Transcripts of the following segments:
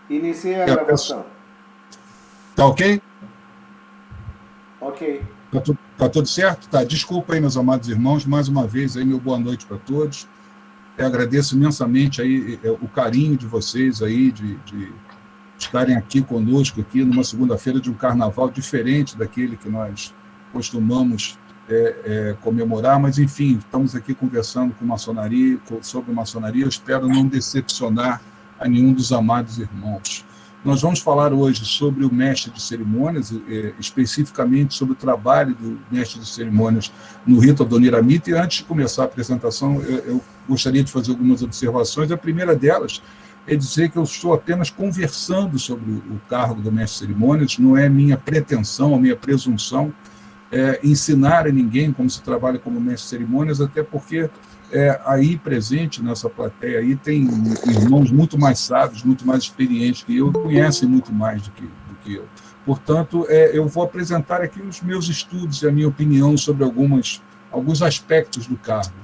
Iniciei a gravação. Tá ok? Ok. Tá tudo certo? Tá. Desculpa aí, meus amados irmãos, mais uma vez aí, meu boa noite para todos. Eu agradeço imensamente aí o carinho de vocês aí, de estarem aqui conosco, aqui numa segunda-feira de um carnaval diferente daquele que nós costumamos comemorar, mas, enfim, estamos aqui conversando sobre maçonaria. Eu espero não decepcionar a nenhum dos amados irmãos. Nós vamos falar hoje sobre o mestre de cerimônias, especificamente sobre o trabalho do mestre de cerimônias no rito Adoniramita, e antes de começar a apresentação, eu gostaria de fazer algumas observações. A primeira delas é dizer que eu estou apenas conversando sobre o cargo do mestre de cerimônias, não é minha pretensão, minha presunção ensinar a ninguém como se trabalha como mestre de cerimônias, até porque aí presente nessa plateia aí tem irmãos muito mais sábios, muito mais experientes que eu, conhecem muito mais do que eu. Portanto, eu vou apresentar aqui os meus estudos e a minha opinião sobre alguns aspectos do cargo.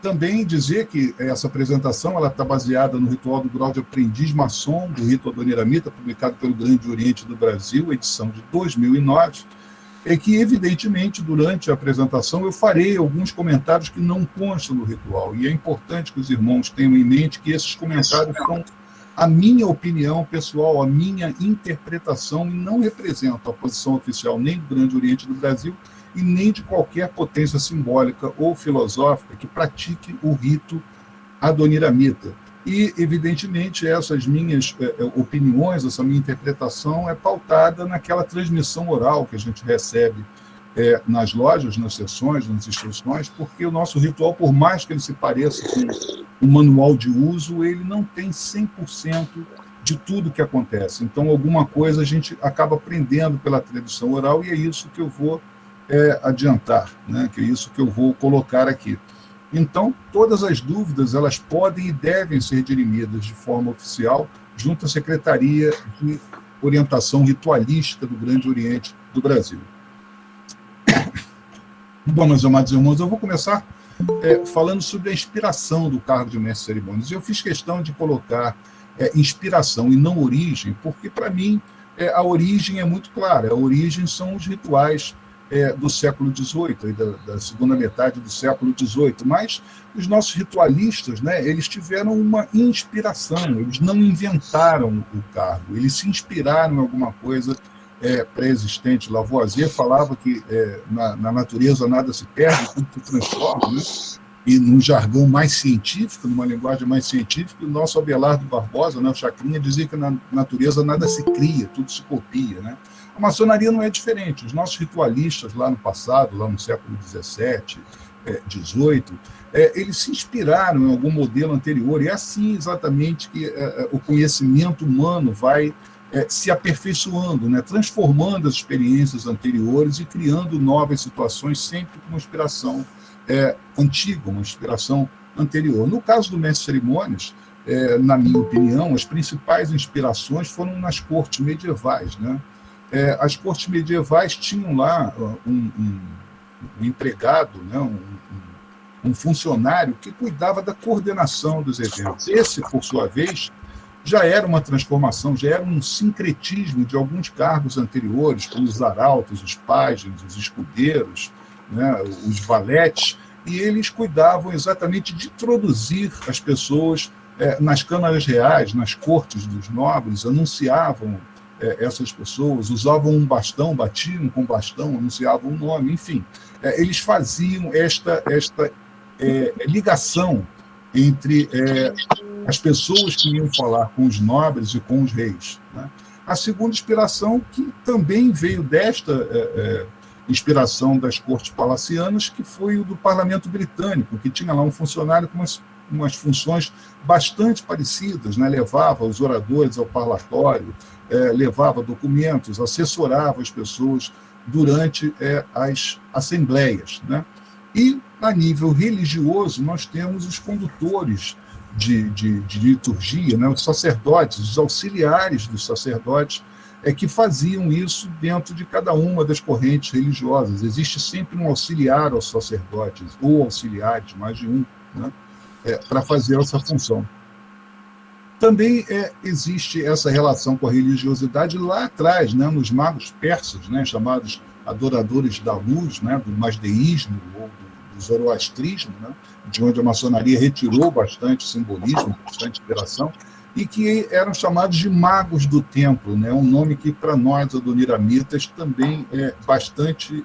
Também dizer que essa apresentação está baseada no ritual do grau de aprendiz maçom do rito Adoniramita, publicado pelo Grande Oriente do Brasil, edição de 2009, que, evidentemente, durante a apresentação eu farei alguns comentários que não constam no ritual, e é importante que os irmãos tenham em mente que esses comentários são a minha opinião pessoal, a minha interpretação, e não representam a posição oficial nem do Grande Oriente do Brasil e nem de qualquer potência simbólica ou filosófica que pratique o rito Adoniramita. E, evidentemente, essas minhas opiniões, essa minha interpretação é pautada naquela transmissão oral que a gente recebe nas lojas, nas sessões, nas instruções, porque o nosso ritual, por mais que ele se pareça com um manual de uso, ele não tem 100% de tudo que acontece. Então, alguma coisa a gente acaba aprendendo pela tradição oral, e é isso que eu vou adiantar, né? Que é isso que eu vou colocar aqui. Então, todas as dúvidas, elas podem e devem ser dirimidas de forma oficial junto à Secretaria de Orientação Ritualística do Grande Oriente do Brasil. Bom, meus amados irmãos, eu vou começar falando sobre a inspiração do cargo de mestre de cerimônias. Eu fiz questão de colocar inspiração e não origem, porque, para mim, a origem é muito clara. A origem são os rituais do século XVIII, da segunda metade do século XVIII, mas os nossos ritualistas, né, eles tiveram uma inspiração, eles não inventaram o cargo, eles se inspiraram em alguma coisa pré-existente. Lavoisier falava que na natureza nada se perde, tudo se transforma, né? E num jargão mais científico, numa linguagem mais científica, o nosso Abelardo Barbosa, né, o Chacrinha, dizia que na natureza nada se cria, tudo se copia, né? A maçonaria não é diferente. Os nossos ritualistas lá no passado, lá no século XVII, XVIII, eles se inspiraram em algum modelo anterior, e é assim exatamente que o conhecimento humano vai se aperfeiçoando, né, transformando as experiências anteriores e criando novas situações, sempre com uma inspiração antiga, uma inspiração anterior. No caso do mestre de cerimônias, na minha opinião, as principais inspirações foram nas cortes medievais, né? As cortes medievais tinham lá um empregado, né, um funcionário que cuidava da coordenação dos eventos. Esse, por sua vez, já era uma transformação, já era um sincretismo de alguns cargos anteriores, como os arautos, os pajens, os escudeiros, né, os valetes, e eles cuidavam exatamente de introduzir as pessoas nas câmaras reais, nas cortes dos nobres, anunciavam essas pessoas, usavam um bastão, batiam com bastão, anunciavam um nome, enfim. Eles faziam esta ligação entre as pessoas que iam falar com os nobres e com os reis, né? A segunda inspiração, que também veio desta inspiração das cortes palacianas, que foi o do parlamento britânico, que tinha lá um funcionário com umas funções bastante parecidas, né? Levava os oradores ao parlatório, levava documentos, assessorava as pessoas durante as assembleias, né? E, a nível religioso, nós temos os condutores de liturgia, né? Os sacerdotes, os auxiliares dos sacerdotes, que faziam isso dentro de cada uma das correntes religiosas. Existe sempre um auxiliar aos sacerdotes, ou auxiliares, mais de um, né? Para fazer essa função. Também existe essa relação com a religiosidade lá atrás, né, nos magos persas, né, chamados adoradores da luz, né, do masdeísmo ou do zoroastrismo, né, de onde a maçonaria retirou bastante simbolismo, bastante inspiração, e que eram chamados de magos do templo, né, um nome que para nós, adoniramitas, também é bastante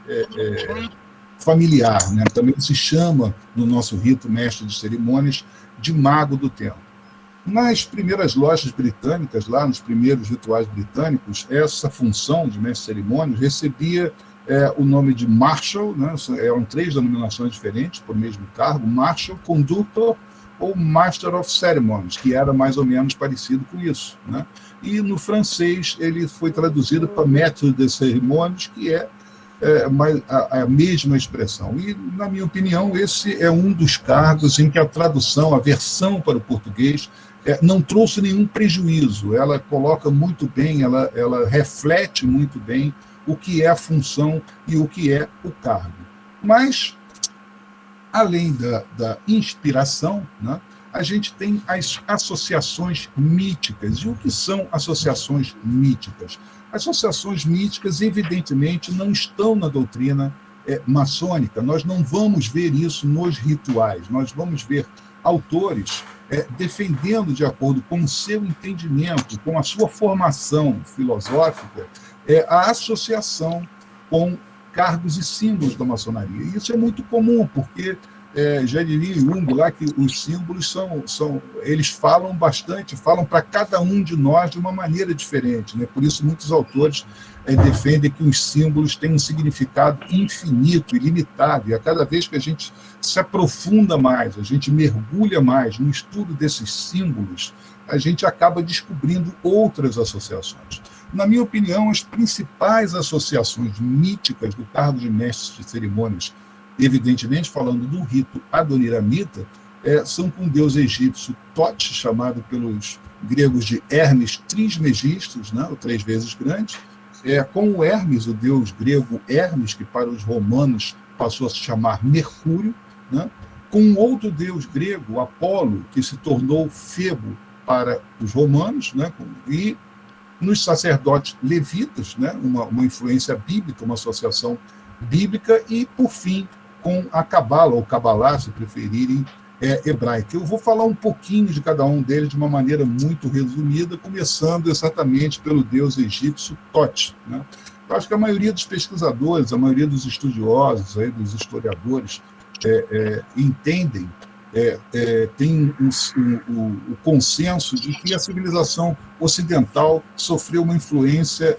familiar, né, também se chama, no nosso rito mestre de cerimônias, de mago do templo. Nas primeiras lojas britânicas, lá nos primeiros rituais britânicos, essa função de mestre de cerimônias recebia o nome de Marshal, né? Eram 3 denominações diferentes por mesmo cargo, Marshal, Conductor ou Master of Ceremonies, que era mais ou menos parecido com isso, né? E no francês ele foi traduzido para Maître de Cérémonies, que é a mesma expressão. E, na minha opinião, esse é um dos cargos em que a tradução, a versão para o português, não trouxe nenhum prejuízo. Ela coloca muito bem, ela reflete muito bem o que é a função e o que é o cargo. Mas, além da inspiração, né, a gente tem as associações míticas. E o que são associações míticas? Associações míticas, evidentemente, não estão na doutrina maçônica. Nós não vamos ver isso nos rituais. Nós vamos ver autores defendendo, de acordo com o seu entendimento, com a sua formação filosófica, a associação com cargos e símbolos da maçonaria. E isso é muito comum, porque já diria Jung lá que os símbolos eles falam bastante, falam para cada um de nós de uma maneira diferente, né? Por isso muitos autores defendem que os símbolos têm um significado infinito, ilimitado, e a cada vez que a gente se aprofunda mais, a gente mergulha mais no estudo desses símbolos, a gente acaba descobrindo outras associações. Na minha opinião, as principais associações míticas do cargo de mestre de cerimônias, evidentemente falando do rito adoniramita, são com o deus egípcio Tote, chamado pelos gregos de Hermes Trismegistus, né, o 3 vezes grande, com o Hermes, o deus grego Hermes, que para os romanos passou a se chamar Mercúrio, né, com um outro deus grego, Apolo, que se tornou Febo para os romanos, né, e nos sacerdotes levitas, né, uma influência bíblica, uma associação bíblica, e, por fim, com a Cabala, ou Cabalá, se preferirem, hebraica. Eu vou falar um pouquinho de cada um deles de uma maneira muito resumida, começando exatamente pelo deus egípcio Tote, né? Eu acho que a maioria dos pesquisadores, a maioria dos estudiosos, dos historiadores, entendem, tem o consenso de que a civilização ocidental sofreu uma influência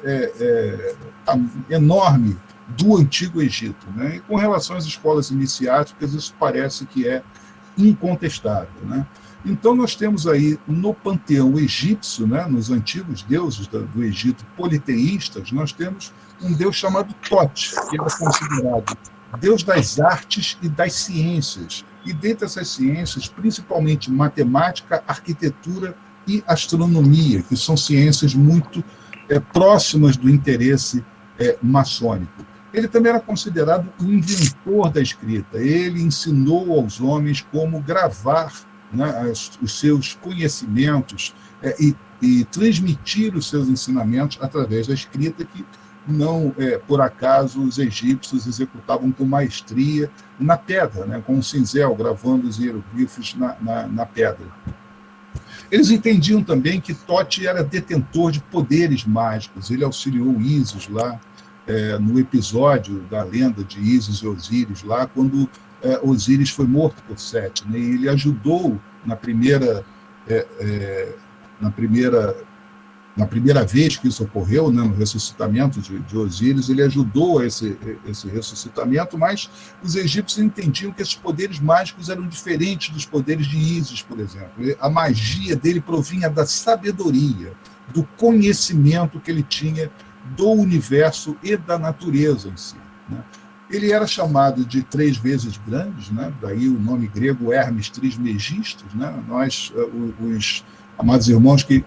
enorme do Antigo Egito, né? E com relação às escolas iniciáticas, isso parece que é incontestável, né? Então, nós temos aí no panteão egípcio, né, nos antigos deuses do Egito politeístas, nós temos um deus chamado Tote, que era considerado deus das artes e das ciências. E dentre essas ciências, principalmente matemática, arquitetura e astronomia, que são ciências muito próximas do interesse maçônico. Ele também era considerado o inventor da escrita. Ele ensinou aos homens como gravar, né, os seus conhecimentos e transmitir os seus ensinamentos através da escrita, que não, por acaso, os egípcios executavam com maestria na pedra, né, com um cinzel, gravando os hieroglifos na pedra. Eles entendiam também que Tote era detentor de poderes mágicos. Ele auxiliou Ísis lá, no episódio da lenda de Ísis e Osíris, lá quando Osíris foi morto por Sete, né? E ele ajudou na primeira vez que isso ocorreu, né, no ressuscitamento de Osíris, ele ajudou esse ressuscitamento, mas os egípcios entendiam que esses poderes mágicos eram diferentes dos poderes de Ísis, por exemplo. A magia dele provinha da sabedoria, do conhecimento que ele tinha do universo e da natureza em si, né? Ele era chamado de 3 vezes grandes, né? Daí o nome grego Hermes Trismegistus, né? Nós, os amados irmãos que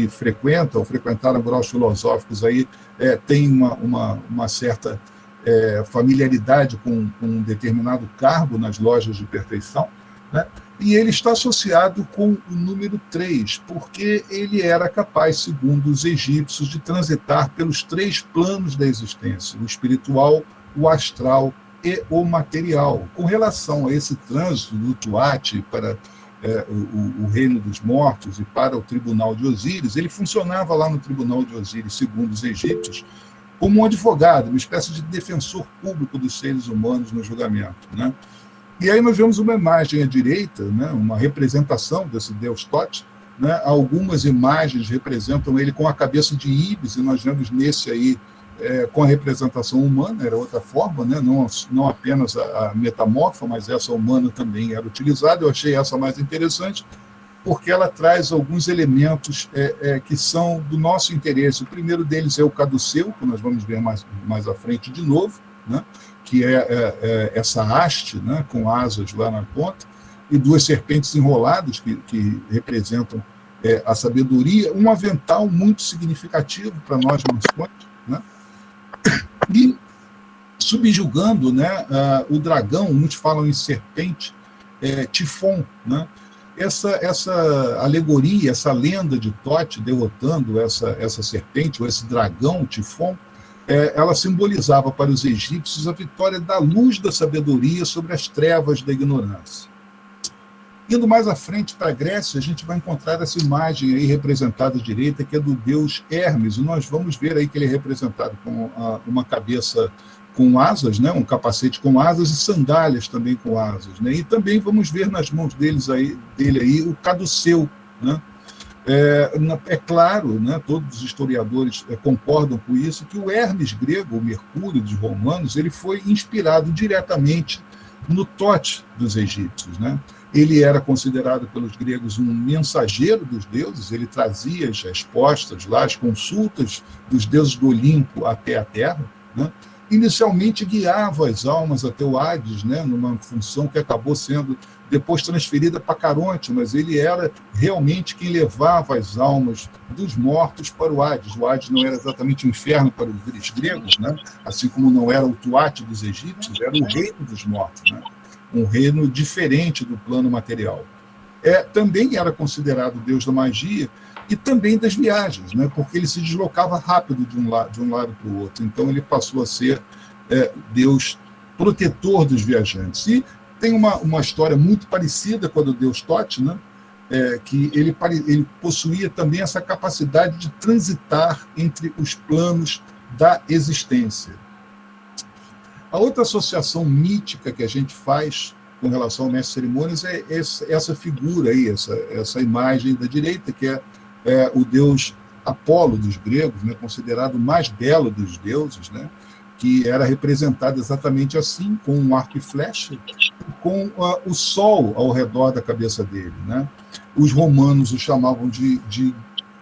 frequentaram graus filosóficos aí, têm uma certa familiaridade com um determinado cargo nas lojas de perfeição, né? E ele está associado com o número 3, porque ele era capaz, segundo os egípcios, de transitar pelos 3 planos da existência: o espiritual, o astral e o material. Com relação a esse trânsito do Tuat para o reino dos mortos e para o tribunal de Osíris, ele funcionava lá no tribunal de Osíris, segundo os egípcios, como um advogado, uma espécie de defensor público dos seres humanos no julgamento, né? E aí nós vemos uma imagem à direita, né, uma representação desse deus Thoth, né? Algumas imagens representam ele com a cabeça de Ibis, e nós vemos nesse aí com a representação humana, era outra forma, né? Não apenas a metamorfa, mas essa humana também era utilizada. Eu achei essa mais interessante, porque ela traz alguns elementos que são do nosso interesse. O primeiro deles é o caduceu, que nós vamos ver mais à frente de novo, né? Que é essa haste, né? Com asas lá na ponta, e 2 serpentes enroladas, que representam a sabedoria, um avental muito significativo para nós maçons, né? E subjugando, né, o dragão, muitos falam em serpente, Tifon, né? Essa alegoria, essa lenda de Thoth derrotando essa serpente, ou esse dragão, Tifon, ela simbolizava para os egípcios a vitória da luz da sabedoria sobre as trevas da ignorância. Indo mais à frente para a Grécia, a gente vai encontrar essa imagem aí representada à direita, que é do deus Hermes, e nós vamos ver aí que ele é representado com uma cabeça com asas, né, um capacete com asas e sandálias também com asas, né? E também vamos ver nas mãos dele aí o caduceu, né? É claro, né, todos os historiadores concordam com isso, que o Hermes grego, o Mercúrio dos romanos, ele foi inspirado diretamente no Thoth dos egípcios, né? Ele era considerado pelos gregos um mensageiro dos deuses, ele trazia as respostas lá, as consultas dos deuses do Olimpo até a Terra, né? Inicialmente guiava as almas até o Hades, né? Numa função que acabou sendo depois transferida para Caronte, mas ele era realmente quem levava as almas dos mortos para o Hades. O Hades não era exatamente o inferno para os gregos, né? Assim como não era o Tuat dos egípcios, era o reino dos mortos, né? Um reino diferente do plano material. Também era considerado deus da magia e também das viagens, né? Porque ele se deslocava rápido de um lado para o outro. Então ele passou a ser deus protetor dos viajantes. E tem uma história muito parecida com a do deus Thoth, né? Que ele possuía também essa capacidade de transitar entre os planos da existência. A outra associação mítica que a gente faz com relação ao mestre de cerimônias é essa figura aí, essa imagem da direita, que é o deus Apolo dos gregos, né, considerado o mais belo dos deuses, né, que era representado exatamente assim, com um arco e flecha, com o sol ao redor da cabeça dele, né? Os romanos o chamavam de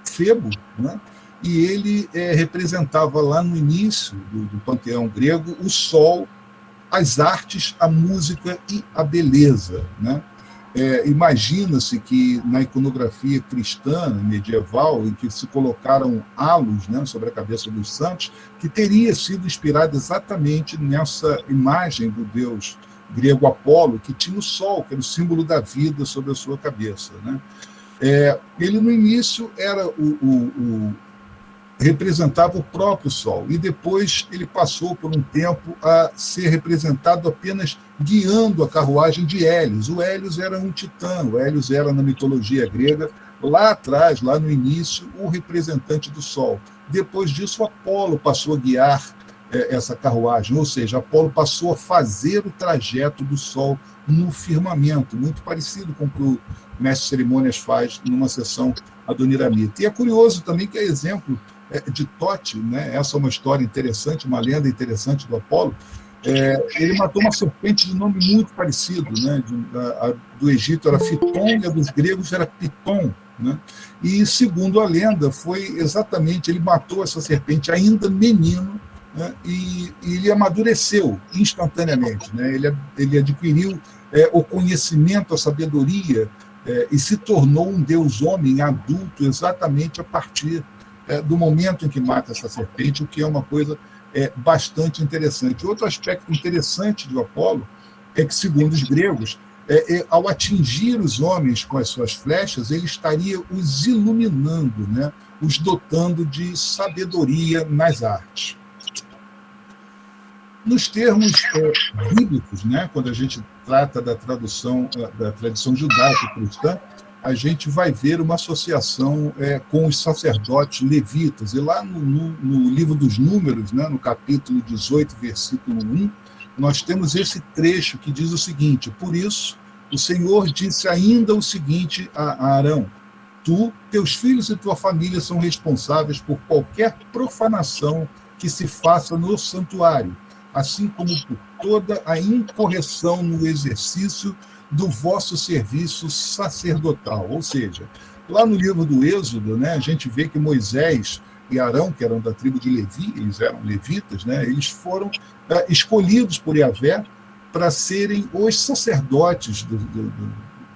Febo, né? E ele representava lá no início do panteão grego o sol, as artes, a música e a beleza, né? Imagina-se que na iconografia cristã medieval, em que se colocaram halos, né, sobre a cabeça dos santos, que teria sido inspirado exatamente nessa imagem do deus grego Apolo, que tinha o sol, que era o símbolo da vida sobre a sua cabeça, né? Ele no início era representava o próprio Sol, e depois ele passou por um tempo a ser representado apenas guiando a carruagem de Hélios. O Hélios era um titã, o Hélios era, na mitologia grega, lá atrás, lá no início, o representante do Sol. Depois disso, Apolo passou a guiar essa carruagem, ou seja, Apolo passou a fazer o trajeto do Sol no firmamento, muito parecido com o que o mestre de cerimônias faz numa sessão adoniramita. E é curioso também que é exemplo de Thoth, né? Essa é uma história interessante, uma lenda interessante do Apolo. Ele matou uma serpente de nome muito parecido, né? A do Egito era Fiton e a dos gregos era Piton, né? E, segundo a lenda, foi exatamente, ele matou essa serpente ainda menino, né? E ele amadureceu instantaneamente, né? Ele adquiriu o conhecimento, a sabedoria, e se tornou um deus-homem adulto exatamente a partir do momento em que mata essa serpente, o que é uma coisa bastante interessante. Outro aspecto interessante do Apolo é que, segundo os gregos, ao atingir os homens com as suas flechas, ele estaria os iluminando, né? Os dotando de sabedoria nas artes. Nos termos bíblicos, né? Quando a gente trata da tradução da tradição judaico-cristã, a gente vai ver uma associação com os sacerdotes levitas. E lá no livro dos Números, né? No capítulo 18, versículo 1, nós temos esse trecho que diz o seguinte: por isso, o Senhor disse ainda o seguinte a Arão: tu, teus filhos e tua família são responsáveis por qualquer profanação que se faça no santuário, assim como por toda a incorreção no exercício do vosso serviço sacerdotal. Ou seja, lá no livro do Êxodo, né, a gente vê que Moisés e Arão, que eram da tribo de Levi, eles eram levitas, né, eles foram escolhidos por Yahvé para serem os sacerdotes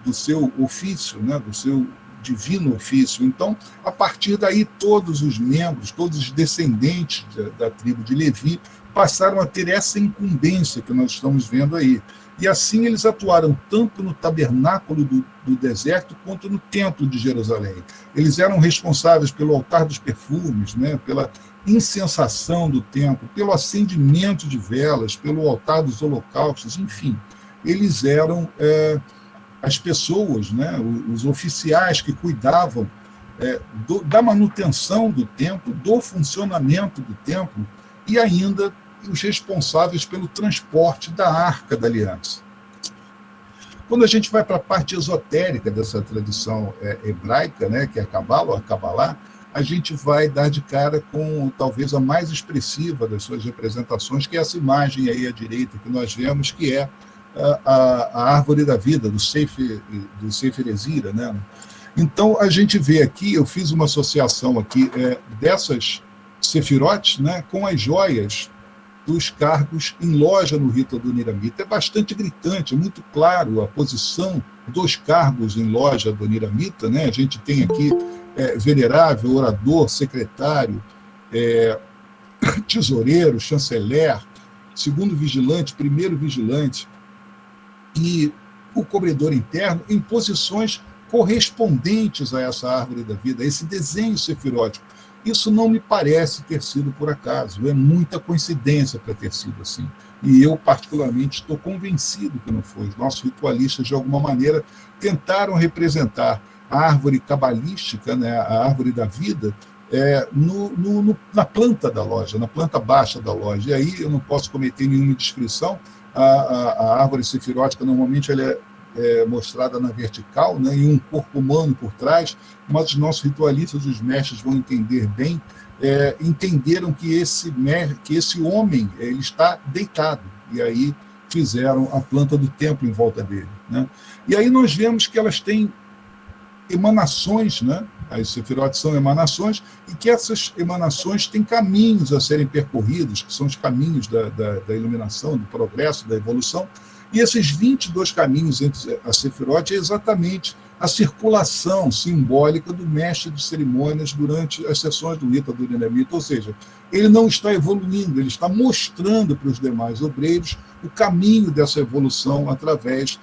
do seu ofício, né, do seu divino ofício. Então, a partir daí, todos os membros, todos os descendentes da tribo de Levi passaram a ter essa incumbência que nós estamos vendo aí. E assim eles atuaram tanto no tabernáculo do deserto quanto no templo de Jerusalém. Eles eram responsáveis pelo altar dos perfumes, né, pela incensação do templo, pelo acendimento de velas, pelo altar dos holocaustos, enfim. Eles eram as pessoas, né, os oficiais que cuidavam da manutenção do templo, do funcionamento do templo, e ainda os responsáveis pelo transporte da Arca da Aliança. Quando a gente vai para a parte esotérica dessa tradição hebraica, né, que é a Kabbalah, a gente vai dar de cara com talvez a mais expressiva das suas representações, que é essa imagem aí à direita que nós vemos, que é a árvore da vida, do Sefer Ezira, né? Então, a gente vê aqui, eu fiz uma associação aqui dessas Sefirot, né, com as joias dos cargos em loja no rito adoniramita. É bastante gritante, é muito claro a posição dos cargos em loja adoniramita, né? A gente tem aqui venerável, orador, secretário, tesoureiro, chanceler, segundo vigilante, primeiro vigilante, e o cobridor interno em posições correspondentes a essa árvore da vida, a esse desenho sefirótico. Isso não me parece ter sido por acaso, é muita coincidência para ter sido assim. E eu, particularmente, estou convencido que não foi. Os nossos ritualistas, de alguma maneira, tentaram representar a árvore cabalística, né, a árvore da vida, na planta da loja, na planta baixa da loja. E aí eu não posso cometer nenhuma indiscrição. A árvore sefirótica, normalmente, ela é mostrada na vertical, né, e um corpo humano por trás, mas os nossos ritualistas, os mestres, vão entender bem, entenderam que esse homem ele está deitado, e aí fizeram a planta do templo em volta dele, né? E aí nós vemos que elas têm emanações, né? As sefirotes são emanações, e que essas emanações têm caminhos a serem percorridos, que são os caminhos da iluminação, do progresso, da evolução. E esses 22 caminhos entre a Sefirot é exatamente a circulação simbólica do mestre de cerimônias durante as sessões do rito adoniramita. Ou seja, ele não está evoluindo, ele está mostrando para os demais obreiros o caminho dessa evolução através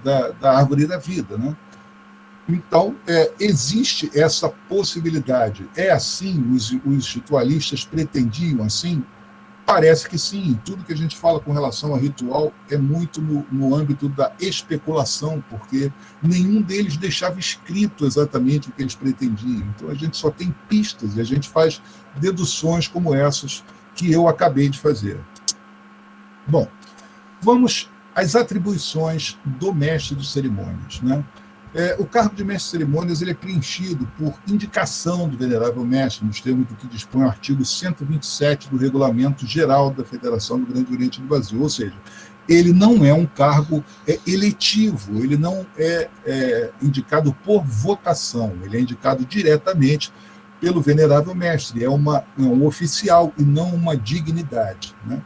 da árvore da vida, né? Então, existe essa possibilidade. É assim? Os ritualistas pretendiam assim? Parece que sim. Tudo que a gente fala com relação a ritual é muito no âmbito da especulação, porque nenhum deles deixava escrito exatamente o que eles pretendiam. Então, a gente só tem pistas e a gente faz deduções como essas que eu acabei de fazer. Bom, vamos às atribuições do mestre de cerimônias, né? O cargo de mestre de cerimônias ele é preenchido por indicação do venerável mestre, nos termos do que dispõe o artigo 127 do Regulamento Geral da Federação do Grande Oriente do Brasil. Ou seja, ele não é um cargo eletivo, ele não é indicado por votação, ele é indicado diretamente pelo venerável mestre, é um oficial e não uma dignidade, né?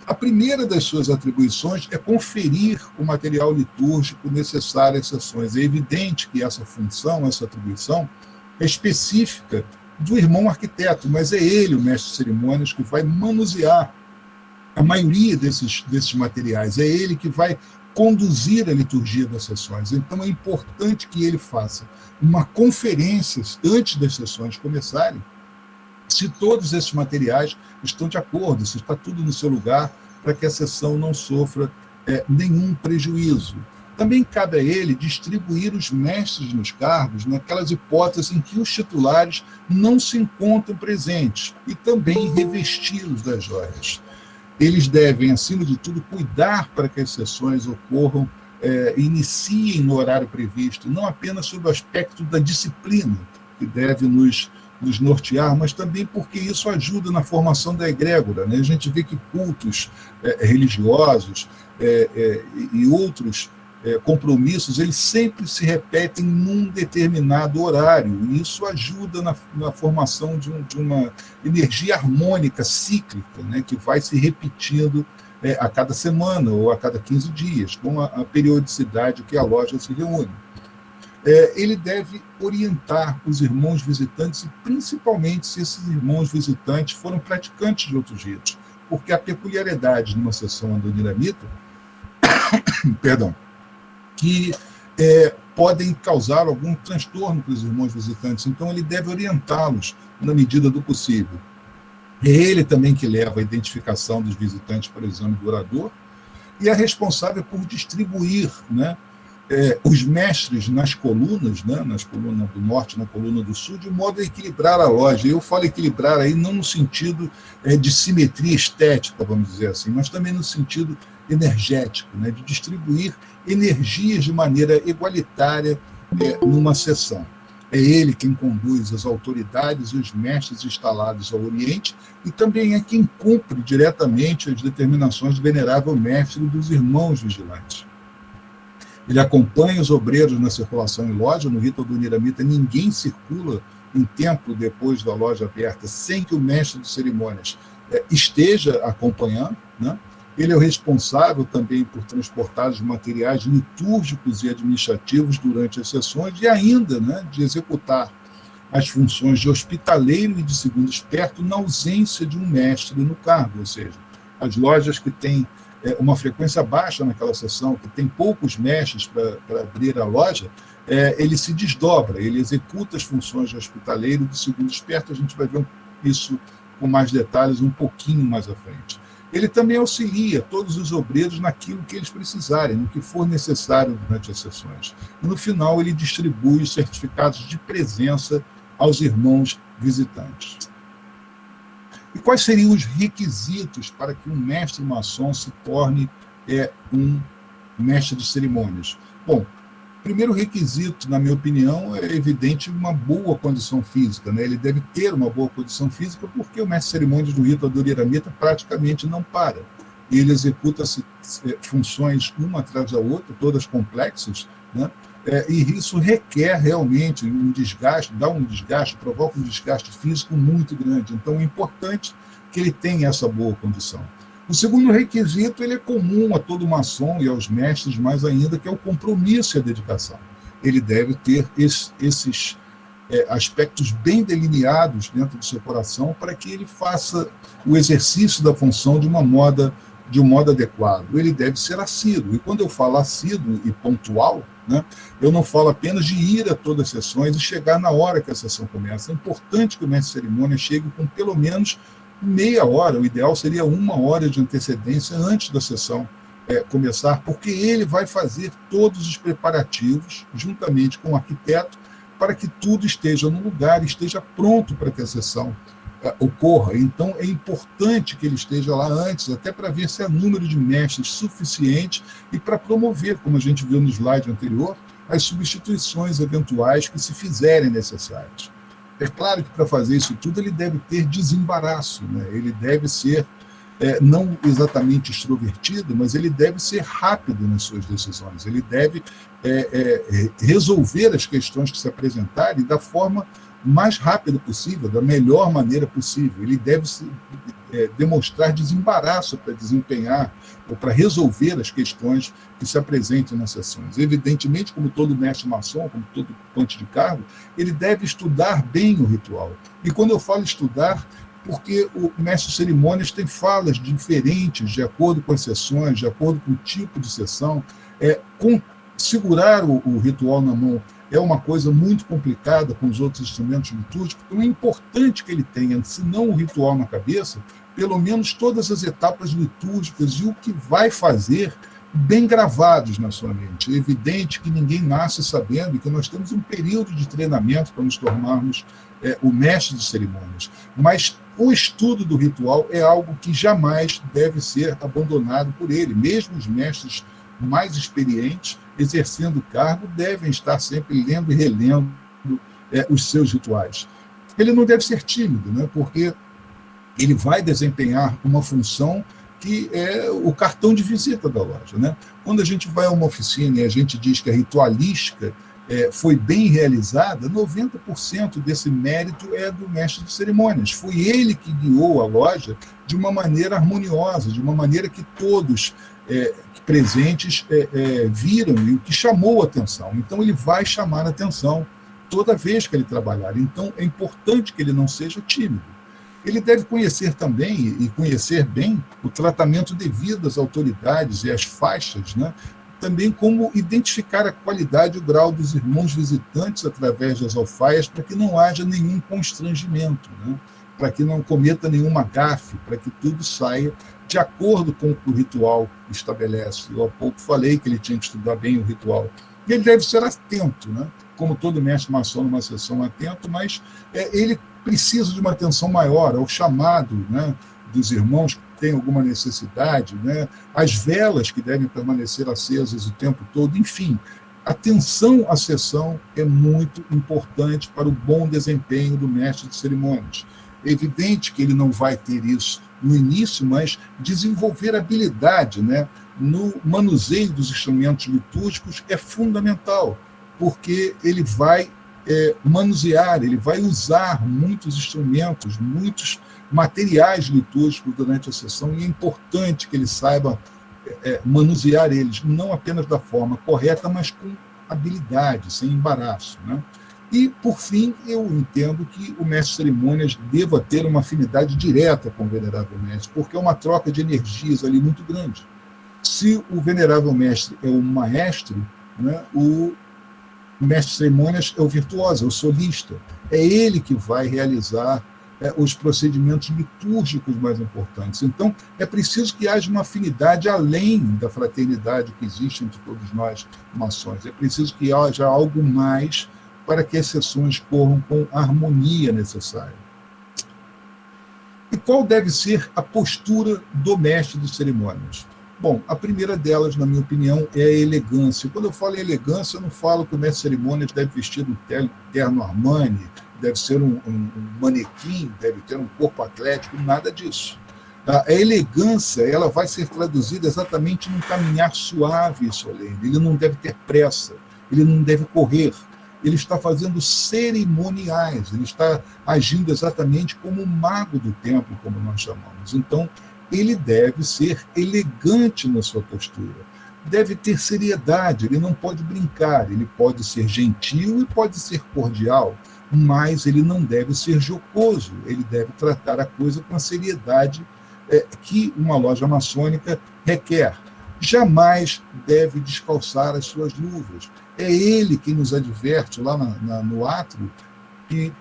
A primeira das suas atribuições é conferir o material litúrgico necessário às sessões. É evidente que essa função, essa atribuição, é específica do irmão arquiteto, mas é ele, o mestre de cerimônias, que vai manusear a maioria desses materiais. É ele que vai conduzir a liturgia das sessões. Então, é importante que ele faça uma conferência antes das sessões começarem, se todos esses materiais estão de acordo, se está tudo no seu lugar, para que a sessão não sofra nenhum prejuízo. Também cabe a ele distribuir os mestres nos cargos naquelas hipóteses em que os titulares não se encontram presentes e também revesti-los das joias. Eles devem, acima de tudo, cuidar para que as sessões ocorram, iniciem no horário previsto, não apenas sob o aspecto da disciplina, que deve nos nortear, mas também porque isso ajuda na formação da egrégora. Né? A gente vê que cultos religiosos e outros compromissos, eles sempre se repetem num determinado horário, e isso ajuda na formação de uma energia harmônica, cíclica, né, que vai se repetindo a cada semana ou a cada 15 dias, com a periodicidade que a loja se reúne. Ele deve orientar os irmãos visitantes, e principalmente se esses irmãos visitantes foram praticantes de outros ritos, porque a peculiaridade numa sessão andoniramita, perdão, que podem causar algum transtorno para os irmãos visitantes. Então, ele deve orientá-los na medida do possível. É ele também que leva a identificação dos visitantes para o exame do orador e é responsável por distribuir, né, os mestres nas colunas, né, nas colunas do norte, na coluna do sul, de modo a equilibrar a loja. Eu falo equilibrar aí não no sentido de simetria estética, vamos dizer assim, mas também no sentido energético, né, de distribuir energias de maneira igualitária numa sessão. É ele quem conduz as autoridades e os mestres instalados ao Oriente e também é quem cumpre diretamente as determinações do venerável mestre e dos irmãos vigilantes. Ele acompanha os obreiros na circulação em loja. No rito adoniramita, ninguém circula em templo depois da loja aberta sem que o mestre de cerimônias esteja acompanhando, né? Ele é o responsável também por transportar os materiais litúrgicos e administrativos durante as sessões e ainda, né, de executar as funções de hospitaleiro e de segundo esperto na ausência de um mestre no cargo, ou seja, as lojas que têm uma frequência baixa naquela sessão, que tem poucos mestres para abrir a loja, ele se desdobra, ele executa as funções de hospitaleiro e de segundo esperto. A gente vai ver isso com mais detalhes um pouquinho mais à frente. Ele também auxilia todos os obreiros naquilo que eles precisarem, no que for necessário durante as sessões. E, no final, ele distribui os certificados de presença aos irmãos visitantes. E quais seriam os requisitos para que um mestre maçom se torne um mestre de cerimônias? Bom, o primeiro requisito, na minha opinião, é evidente uma boa condição física, né? Ele deve ter uma boa condição física porque o mestre de cerimônias do rito adoniramita praticamente não para. Ele executa funções uma atrás da outra, todas complexas, né? E isso requer realmente um desgaste, provoca um desgaste físico muito grande. Então, é importante que ele tenha essa boa condição. O segundo requisito, ele é comum a todo maçom e aos mestres mais ainda, que é o compromisso e a dedicação. Ele deve ter esses aspectos bem delineados dentro do seu coração para que ele faça o exercício da função de um modo adequado. Ele deve ser assíduo. E quando eu falo assíduo e pontual, né, eu não falo apenas de ir a todas as sessões e chegar na hora que a sessão começa. É importante que o mestre de cerimônia chegue com pelo menos meia hora, o ideal seria 1 hora de antecedência antes da sessão começar, porque ele vai fazer todos os preparativos, juntamente com o arquiteto, para que tudo esteja no lugar, esteja pronto para que a sessão ocorra. Então, é importante que ele esteja lá antes, até para ver se há número de mestres suficiente e para promover, como a gente viu no slide anterior, as substituições eventuais que se fizerem necessárias. É claro que para fazer isso tudo ele deve ter desembaraço, né? Ele deve ser não exatamente extrovertido, mas ele deve ser rápido nas suas decisões. Ele deve resolver as questões que se apresentarem da forma mais rápida possível, da melhor maneira possível. Ele deve demonstrar desembaraço para desempenhar ou para resolver as questões que se apresentem nas sessões. Evidentemente, como todo mestre maçom, como todo ocupante de cargo, ele deve estudar bem o ritual. E quando eu falo estudar, porque o mestre de cerimônias tem falas diferentes de acordo com as sessões, de acordo com o tipo de sessão. Segurar o ritual na mão é uma coisa muito complicada com os outros instrumentos litúrgicos, então é importante que ele tenha, se não o ritual na cabeça, pelo menos todas as etapas litúrgicas e o que vai fazer bem gravados na sua mente. É evidente que ninguém nasce sabendo e que nós temos um período de treinamento para nos tornarmos o mestre de cerimônias, mas o estudo do ritual é algo que jamais deve ser abandonado por ele. Mesmo os mestres mais experientes, exercendo o cargo, devem estar sempre lendo e relendo os seus rituais. Ele não deve ser tímido, né? Porque ele vai desempenhar uma função que é o cartão de visita da loja, né? Quando a gente vai a uma oficina e a gente diz que a ritualística foi bem realizada, 90% desse mérito é do mestre de cerimônias. Foi ele que guiou a loja de uma maneira harmoniosa, de uma maneira que todos presentes viram e o que chamou a atenção. Então, ele vai chamar a atenção toda vez que ele trabalhar. Então, é importante que ele não seja tímido. Ele deve conhecer também, e conhecer bem, o tratamento devido às autoridades e às faixas, né? Também como identificar a qualidade e o grau dos irmãos visitantes através das alfaias, para que não haja nenhum constrangimento, né? Para que não cometa nenhuma gafe, para que tudo saia de acordo com o que o ritual estabelece. Eu há pouco falei que ele tinha que estudar bem o ritual. E ele deve ser atento, né? Como todo mestre maçom numa sessão atento, mas ele precisa de uma atenção maior ao chamado, né, dos irmãos que têm alguma necessidade, né, as velas que devem permanecer acesas o tempo todo, enfim. Atenção à sessão é muito importante para o bom desempenho do mestre de cerimônias. É evidente que ele não vai ter isso no início, mas desenvolver habilidade, né, no manuseio dos instrumentos litúrgicos é fundamental, porque ele vai manusear, ele vai usar muitos instrumentos, muitos materiais litúrgicos durante a sessão, e é importante que ele saiba manusear eles, não apenas da forma correta, mas com habilidade, sem embaraço, né? E, por fim, eu entendo que o mestre de cerimônias deva ter uma afinidade direta com o venerável mestre, porque é uma troca de energias ali muito grande. Se o venerável mestre é o maestro, né, o mestre de cerimônias é o virtuoso, é o solista. É ele que vai realizar os procedimentos litúrgicos mais importantes. Então, é preciso que haja uma afinidade além da fraternidade que existe entre todos nós maçons. É preciso que haja algo mais para que as sessões corram com a harmonia necessária. E qual deve ser a postura do mestre de cerimônias? Bom, a primeira delas, na minha opinião, é a elegância. Quando eu falo em elegância, eu não falo que o mestre de cerimônias deve vestir um terno Armani, deve ser um manequim, deve ter um corpo atlético, nada disso. A elegância, ela vai ser traduzida exatamente num caminhar suave e solene. Ele não deve ter pressa, ele não deve correr. Ele está fazendo cerimoniais, ele está agindo exatamente como o mago do templo, como nós chamamos. Então, ele deve ser elegante na sua postura, deve ter seriedade, ele não pode brincar, ele pode ser gentil e pode ser cordial, mas ele não deve ser jocoso, ele deve tratar a coisa com a seriedade que uma loja maçônica requer. Jamais deve descalçar as suas luvas. É ele quem nos adverte lá no átrio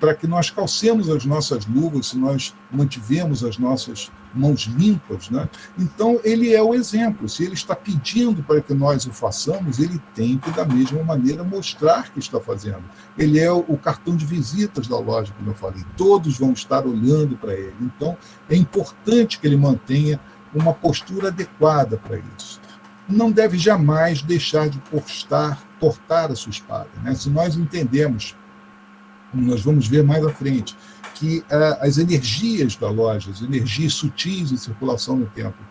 para que nós calcemos as nossas luvas, se nós mantivemos as nossas mãos limpas, né? Então, ele é o exemplo. Se ele está pedindo para que nós o façamos, ele tem que, da mesma maneira, mostrar que está fazendo. Ele é o cartão de visitas da loja, como eu falei. Todos vão estar olhando para ele. Então, é importante que ele mantenha uma postura adequada para isso. Não deve jamais deixar de portar a sua espada, né? Se nós entendemos, como nós vamos ver mais à frente, que as energias da loja, as energias sutis em circulação no templo,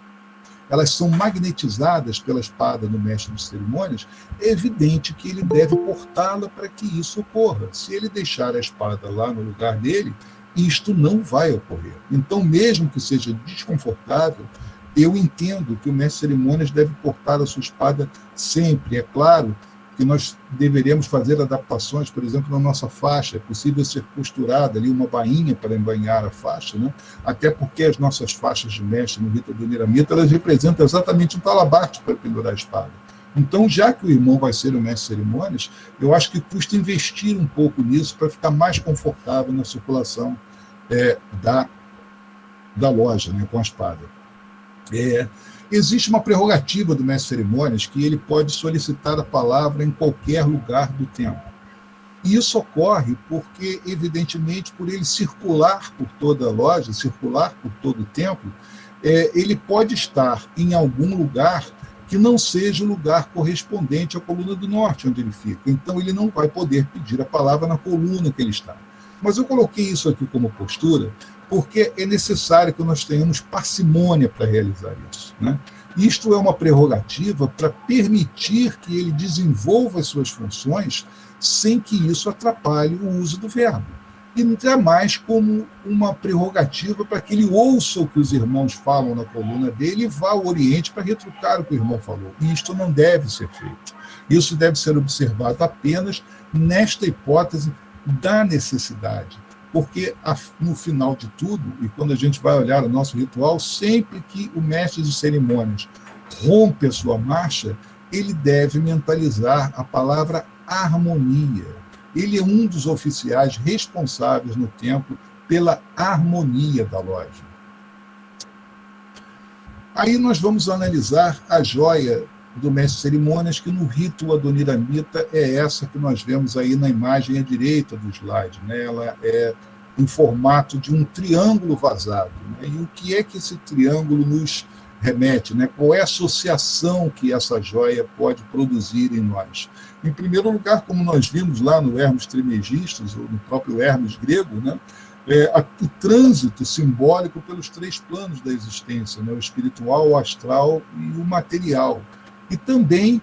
elas são magnetizadas pela espada do mestre de cerimônias, é evidente que ele deve portá-la para que isso ocorra. Se ele deixar a espada lá no lugar dele, isto não vai ocorrer. Então, mesmo que seja desconfortável, eu entendo que o mestre de cerimônias deve portar a sua espada sempre. É claro que que nós deveremos fazer adaptações, por exemplo, na nossa faixa. É possível ser costurada ali uma bainha para embainhar a faixa, né? Até porque as nossas faixas de mestre no rito Adoniramita, elas representam exatamente um talabarte para pendurar a espada. Então, já que o irmão vai ser o mestre de cerimônias, eu acho que custa investir um pouco nisso para ficar mais confortável na circulação da loja, né, com a espada. Existe uma prerrogativa do mestre de cerimônias que ele pode solicitar a palavra em qualquer lugar do templo. E isso ocorre porque, evidentemente, por ele circular por toda a loja, circular por todo o templo, ele pode estar em algum lugar que não seja o lugar correspondente à coluna do norte, onde ele fica. Então, ele não vai poder pedir a palavra na coluna que ele está. Mas eu coloquei isso aqui como postura porque é necessário que nós tenhamos parcimônia para realizar isso, né? Isto é uma prerrogativa para permitir que ele desenvolva as suas funções sem que isso atrapalhe o uso do verbo. E jamais como uma prerrogativa para que ele ouça o que os irmãos falam na coluna dele e vá ao Oriente para retrucar o que o irmão falou. E isto não deve ser feito. Isso deve ser observado apenas nesta hipótese da necessidade. Porque, no final de tudo, e quando a gente vai olhar o nosso ritual, sempre que o mestre de cerimônias rompe a sua marcha, ele deve mentalizar a palavra harmonia. Ele é um dos oficiais responsáveis no templo pela harmonia da loja. Aí nós vamos analisar a joia do mestre de cerimônias, que no rito Adoniramita é essa que nós vemos aí na imagem à direita do slide, né? Ela é em formato de um triângulo vazado, né? E o que é que esse triângulo nos remete, né? Qual é a associação que essa joia pode produzir em nós? Em primeiro lugar, como nós vimos lá no Hermes Trismegistus, ou no próprio Hermes grego, né? O trânsito simbólico pelos 3 planos da existência, né? O espiritual, o astral e o material. E também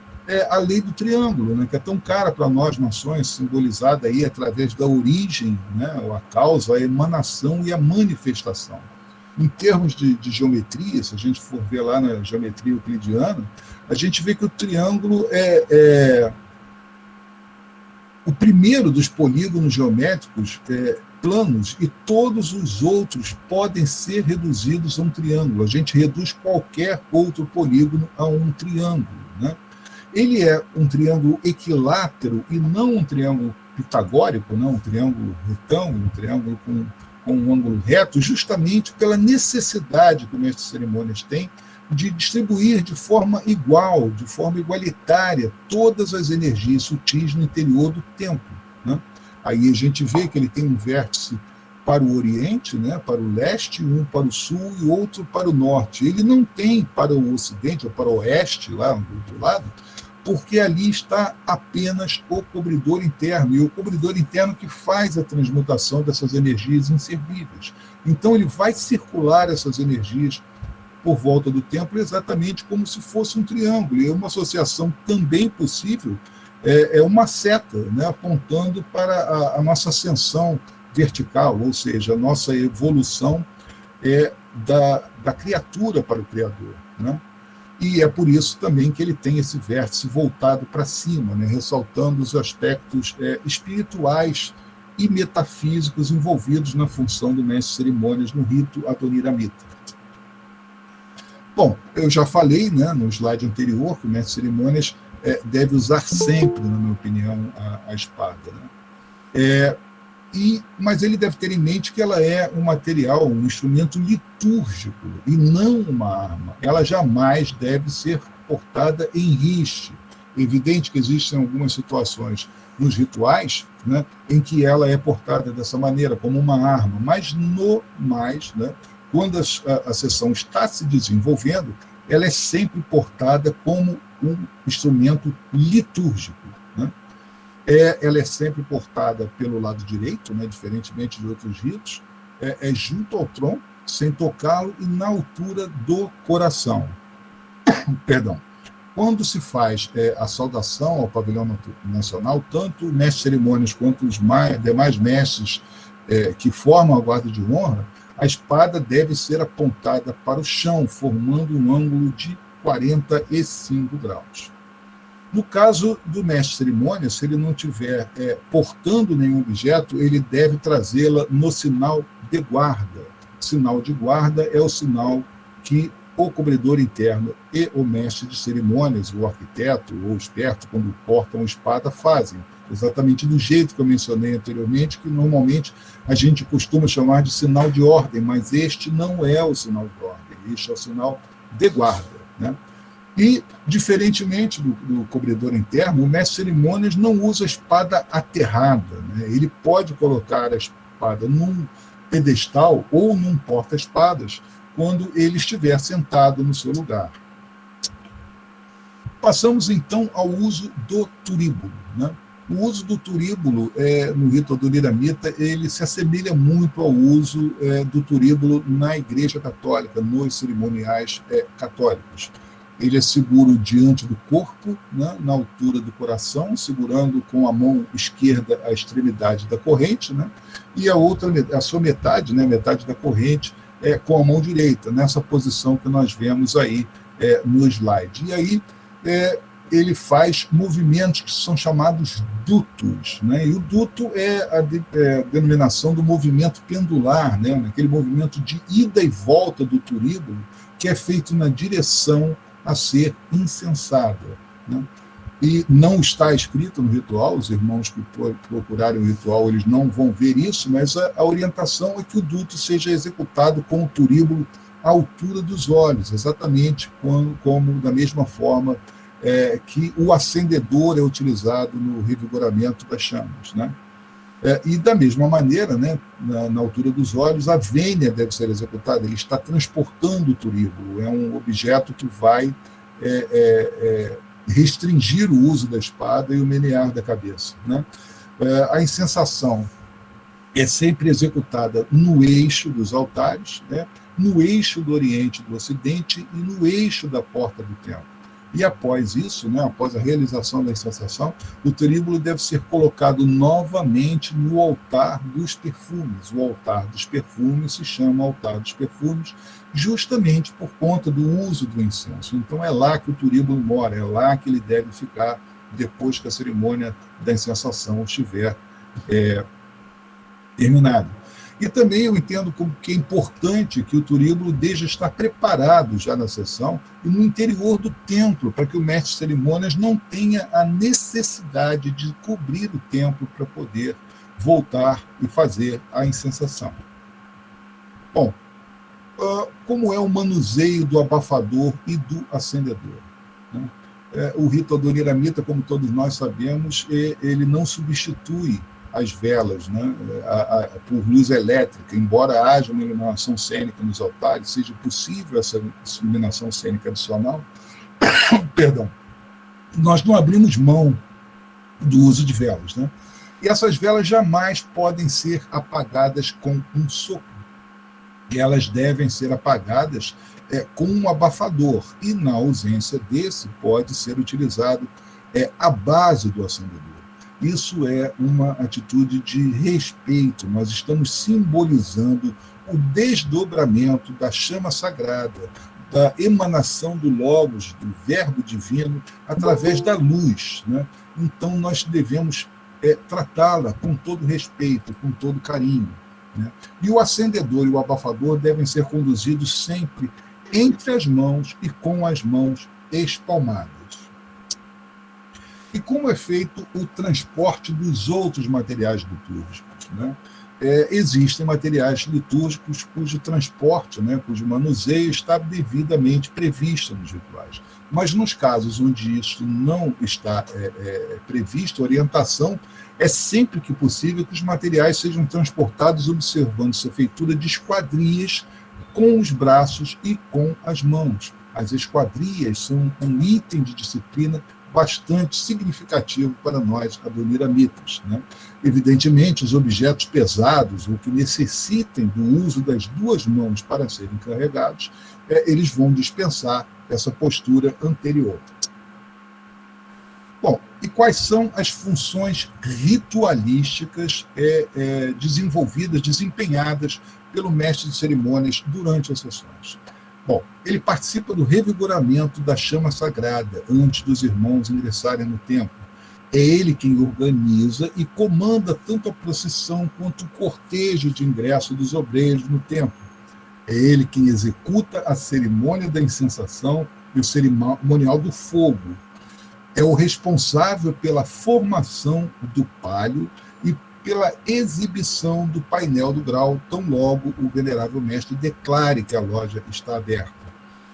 a lei do triângulo, né? Que é tão cara para nós maçons, simbolizada aí através da origem, né? A causa, a emanação e a manifestação. Em termos de geometria, se a gente for ver lá na geometria euclidiana, a gente vê que o triângulo é o primeiro dos polígonos geométricos planos, e todos os outros podem ser reduzidos a um triângulo. A gente reduz qualquer outro polígono a um triângulo, né? Ele é um triângulo equilátero e não um triângulo pitagórico, não um triângulo retângulo, um triângulo com um ângulo reto, justamente pela necessidade que o mestre de cerimônias tem de distribuir de forma igual, de forma igualitária, todas as energias sutis no interior do templo, né? Aí a gente vê que ele tem um vértice para o Oriente, né, para o leste, um para o sul e outro para o norte. Ele não tem para o ocidente ou para o oeste, lá do outro lado, porque ali está apenas o cobridor interno, e o cobridor interno que faz a transmutação dessas energias inservíveis. Então ele vai circular essas energias por volta do templo exatamente como se fosse um triângulo, e uma associação também possível é uma seta, né, apontando para a nossa ascensão vertical, ou seja, a nossa evolução da criatura para o Criador, né? E é por isso também que ele tem esse vértice voltado para cima, né, ressaltando os aspectos espirituais e metafísicos envolvidos na função do mestre de cerimônias no rito Adoniramita. Bom, eu já falei, né, no slide anterior que o mestre de cerimônias deve usar sempre, na minha opinião, a espada, né? Mas ele deve ter em mente que ela é um material, um instrumento litúrgico e não uma arma. Ela jamais deve ser portada em riste. É evidente que existem algumas situações nos rituais, né, em que ela é portada dessa maneira, como uma arma, mas no mais, né, quando a sessão está se desenvolvendo, ela é sempre portada como um instrumento litúrgico, né? Ela é sempre portada pelo lado direito, né, diferentemente de outros ritos, junto ao tronco, sem tocá-lo, e na altura do coração. Perdão. Quando se faz a saudação ao pavilhão nacional, tanto o mestre de cerimônias quanto os demais mestres que formam a guarda de honra, a espada deve ser apontada para o chão, formando um ângulo de 45 graus. No caso do mestre de cerimônia, se ele não estiver portando nenhum objeto, ele deve trazê-la no sinal de guarda. O sinal de guarda é o sinal que o cobridor interno e o mestre de cerimônias, o arquiteto ou o esperto, quando portam espada, fazem. Exatamente do jeito que eu mencionei anteriormente, que normalmente a gente costuma chamar de sinal de ordem, mas este não é o sinal de ordem, este é o sinal de guarda, né? E, diferentemente do cobridor interno, o mestre de cerimônias não usa a espada aterrada, né? Ele pode colocar a espada num pedestal ou num porta-espadas quando ele estiver sentado no seu lugar. Passamos, então, ao uso do turíbulo, né? O uso do turíbulo no rito adoniramita, ele se assemelha muito ao uso do turíbulo na Igreja Católica, nos cerimoniais católicos. Ele é seguro diante do corpo, né, na altura do coração, segurando com a mão esquerda a extremidade da corrente, né, e a sua metade, né, metade da corrente, com a mão direita, nessa posição que nós vemos aí no slide. E aí ele faz movimentos que são chamados dutos, né, e o duto é a denominação do movimento pendular, né, aquele movimento de ida e volta do turíbulo, que é feito na direção a ser incensada, né? E não está escrito no ritual, os irmãos que procurarem o ritual, eles não vão ver isso, mas a orientação é que o duto seja executado com o turíbulo à altura dos olhos, exatamente como da mesma forma que o acendedor é utilizado no revigoramento das chamas, né? E da mesma maneira, né, na altura dos olhos, a vênia deve ser executada, ele está transportando o turíbulo, é um objeto que vai restringir o uso da espada e o menear da cabeça, né? A incensação é sempre executada no eixo dos altares, né, no eixo do Oriente e do Ocidente e no eixo da porta do templo. E após isso, né, após a realização da incensação, o turíbulo deve ser colocado novamente no altar dos perfumes. O altar dos perfumes se chama altar dos perfumes justamente por conta do uso do incenso. Então é lá que o turíbulo mora, é lá que ele deve ficar depois que a cerimônia da incensação estiver terminada. E também eu entendo como que é importante que o turíbulo deixe estar preparado já na sessão e no interior do templo, para que o mestre de cerimônias não tenha a necessidade de cobrir o templo para poder voltar e fazer a incensação. Bom, como é o manuseio do abafador e do acendedor, né? O rito adoniramita, como todos nós sabemos, ele não substitui as velas, né, por luz elétrica, embora haja uma iluminação cênica nos altares, seja possível essa iluminação cênica adicional, perdão, nós não abrimos mão do uso de velas, né? E essas velas jamais podem ser apagadas com um sopro. E elas devem ser apagadas com um abafador, e na ausência desse pode ser utilizado a base do acendedor. Isso é uma atitude de respeito. Nós estamos simbolizando o desdobramento da chama sagrada, da emanação do Logos, do Verbo Divino, através da luz, né? Então, nós devemos tratá-la com todo respeito, com todo carinho, né? E o acendedor e o abafador devem ser conduzidos sempre entre as mãos e com as mãos espalmadas. E como é feito o transporte dos outros materiais litúrgicos, né? Existem materiais litúrgicos cujo transporte, né, cujo manuseio está devidamente previsto nos rituais. Mas nos casos onde isso não está previsto, a orientação é sempre que possível que os materiais sejam transportados observando-se a feitura de esquadrias com os braços e com as mãos. As esquadrias são um item de disciplina bastante significativo para nós adoniramitas, né? Evidentemente, os objetos pesados ou que necessitem do uso das duas mãos para serem carregados, eles vão dispensar essa postura anterior. Bom, e quais são as funções ritualísticas desenvolvidas, desempenhadas pelo mestre de cerimônias durante as sessões? Bom, ele participa do revigoramento da chama sagrada antes dos irmãos ingressarem no templo. É ele quem organiza e comanda tanto a procissão quanto o cortejo de ingresso dos obreiros no templo. É ele quem executa a cerimônia da incensação e o cerimonial do fogo. É o responsável pela formação do palio e pela exibição do painel do grau, tão logo o venerável mestre declare que a loja está aberta.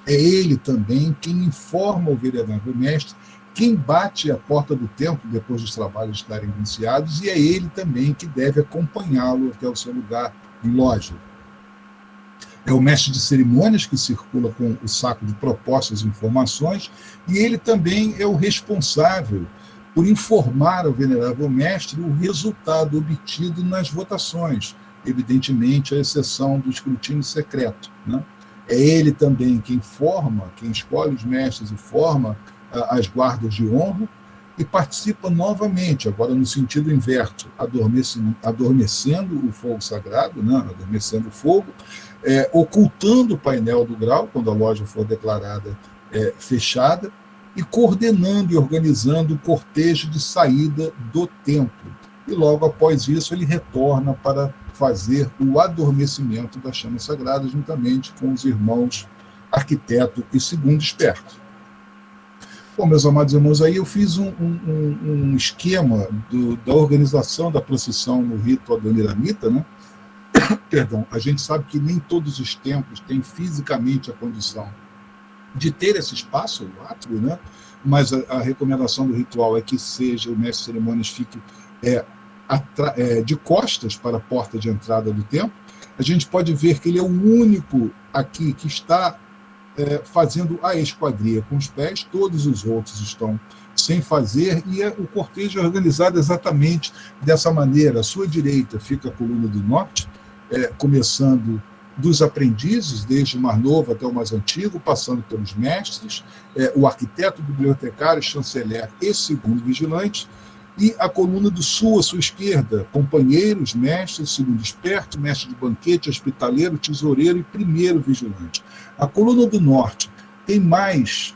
É ele também quem informa o venerável mestre quem bate a porta do templo depois dos trabalhos estarem iniciados, e é ele também que deve acompanhá-lo até o seu lugar em loja. É o mestre de cerimônias que circula com o saco de propostas e informações, e ele também é o responsável por informar ao venerável mestre o resultado obtido nas votações, evidentemente à exceção do escrutínio secreto, né? É ele também quem forma, quem escolhe os mestres e forma as guardas de honra, e participa novamente, agora no sentido inverso, adormecendo o fogo sagrado, né? Adormecendo o fogo, ocultando o painel do grau, quando a loja for declarada fechada, e coordenando e organizando o cortejo de saída do templo. E logo após isso ele retorna para fazer o adormecimento da chama sagrada, juntamente com os irmãos arquiteto e segundo esperto. Bom, meus amados irmãos, aí eu fiz um esquema da organização da procissão no rito adoniramita, né? Perdão, a gente sabe que nem todos os templos têm fisicamente a condição de ter esse espaço, o átrio, né? Mas a recomendação do ritual é que seja o mestre de cerimônias fique de costas para a porta de entrada do templo. A gente pode ver que ele é o único aqui que está fazendo a esquadria com os pés, todos os outros estão sem fazer, e o cortejo é organizado exatamente dessa maneira. À sua direita fica a coluna do norte, começando dos aprendizes, desde o mais novo até o mais antigo, passando pelos mestres, o arquiteto, o bibliotecário, chanceler e segundo vigilante, e a coluna do sul, à sua esquerda, companheiros, mestres, segundo esperto, mestre de banquete, hospitaleiro, tesoureiro e primeiro vigilante. A coluna do norte tem mais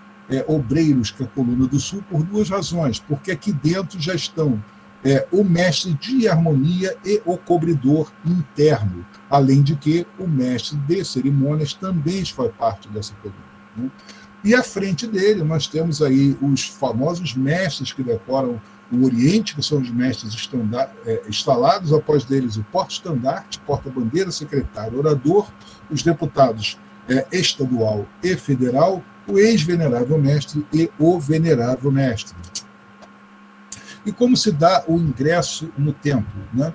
obreiros que a coluna do sul por duas razões, porque aqui dentro já estão o mestre de harmonia e o cobridor interno, além de que o mestre de cerimônias também faz parte dessa coluna, né? E à frente dele nós temos aí os famosos mestres que decoram o Oriente, que são os mestres instalados, após deles o porta-estandarte, porta-bandeira, secretário, orador, os deputados estadual e federal, o ex-venerável mestre e o venerável mestre. E como se dá o ingresso no templo, né?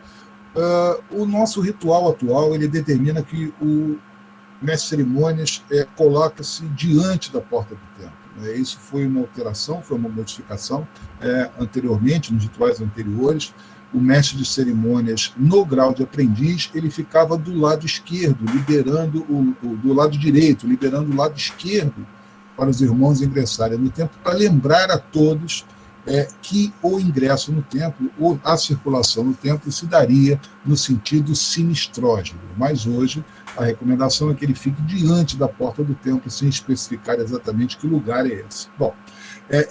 O nosso ritual atual ele determina que o mestre de cerimônias coloca-se diante da porta do templo. Isso foi uma alteração, foi uma modificação anteriormente, nos rituais anteriores. O mestre de cerimônias, no grau de aprendiz, ele ficava do lado esquerdo, liberando do lado direito, liberando o lado esquerdo para os irmãos ingressarem no templo, para lembrar a todos que o ingresso no templo, ou a circulação no templo, se daria no sentido sinistrógeno. Mas hoje a recomendação é que ele fique diante da porta do templo, sem especificar exatamente que lugar é esse. Bom,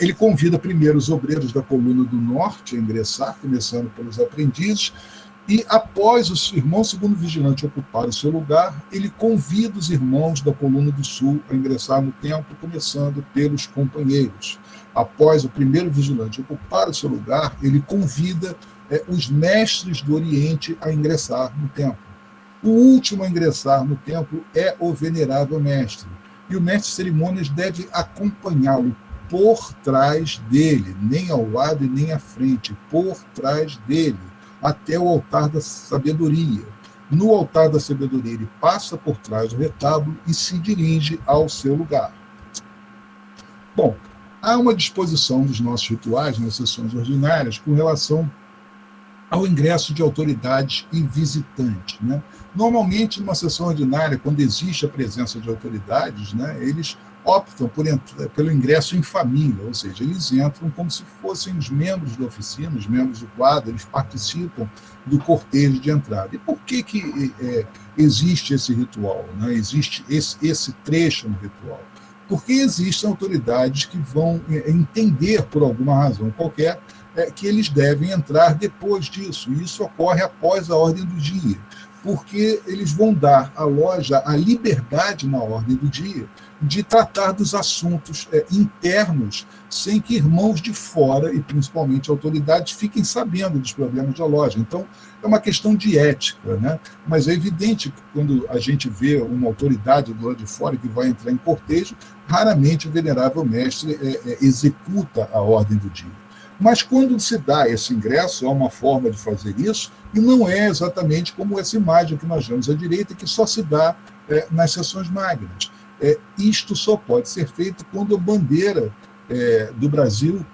ele convida primeiro os obreiros da coluna do norte a ingressar, começando pelos aprendizes, e após os irmãos segundo vigilante ocupar o seu lugar, ele convida os irmãos da coluna do sul a ingressar no templo, começando pelos companheiros. Após o primeiro vigilante ocupar o seu lugar, ele convida os mestres do Oriente a ingressar no templo. O último a ingressar no templo é o venerável mestre, e o mestre de cerimônias deve acompanhá-lo por trás dele, nem ao lado e nem à frente, por trás dele, até o altar da sabedoria. No altar da sabedoria, ele passa por trás do retábulo e se dirige ao seu lugar. Bom, há uma disposição dos nossos rituais nas sessões ordinárias com relação ao ingresso de autoridades e visitantes, né? Normalmente, numa sessão ordinária, quando existe a presença de autoridades, né, eles optam pelo ingresso em família, ou seja, eles entram como se fossem os membros da oficina, os membros do quadro, eles participam do cortejo de entrada. E por que existe esse ritual, né? Existe esse trecho no ritual? Porque existem autoridades que vão entender, por alguma razão qualquer, que eles devem entrar depois disso, e isso ocorre após a ordem do dia, porque eles vão dar à loja a liberdade na ordem do dia de tratar dos assuntos internos sem que irmãos de fora, e principalmente autoridades, fiquem sabendo dos problemas da loja. Então, é uma questão de ética, né? Mas é evidente que quando a gente vê uma autoridade do lado de fora que vai entrar em cortejo, raramente o venerável mestre executa a ordem do dia. Mas quando se dá esse ingresso, há uma forma de fazer isso, e não é exatamente como essa imagem que nós vemos à direita, que só se dá nas sessões magnas. Isto só pode ser feito quando a bandeira do Brasil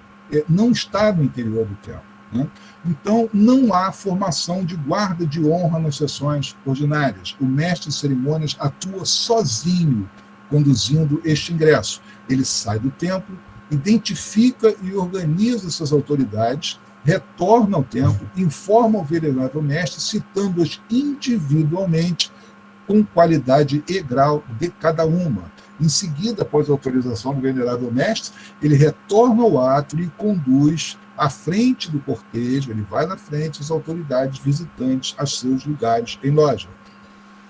não está no interior do templo, né? Então, não há formação de guarda de honra nas sessões ordinárias. O mestre de cerimônias atua sozinho, conduzindo este ingresso. Ele sai do templo, identifica e organiza essas autoridades, retorna ao templo, informa o venerável mestre, citando-as individualmente, com qualidade e grau de cada uma. Em seguida, após a autorização do venerável mestre, ele retorna ao átrio e conduz à frente do cortejo, ele vai na frente as autoridades visitantes a seus lugares em loja.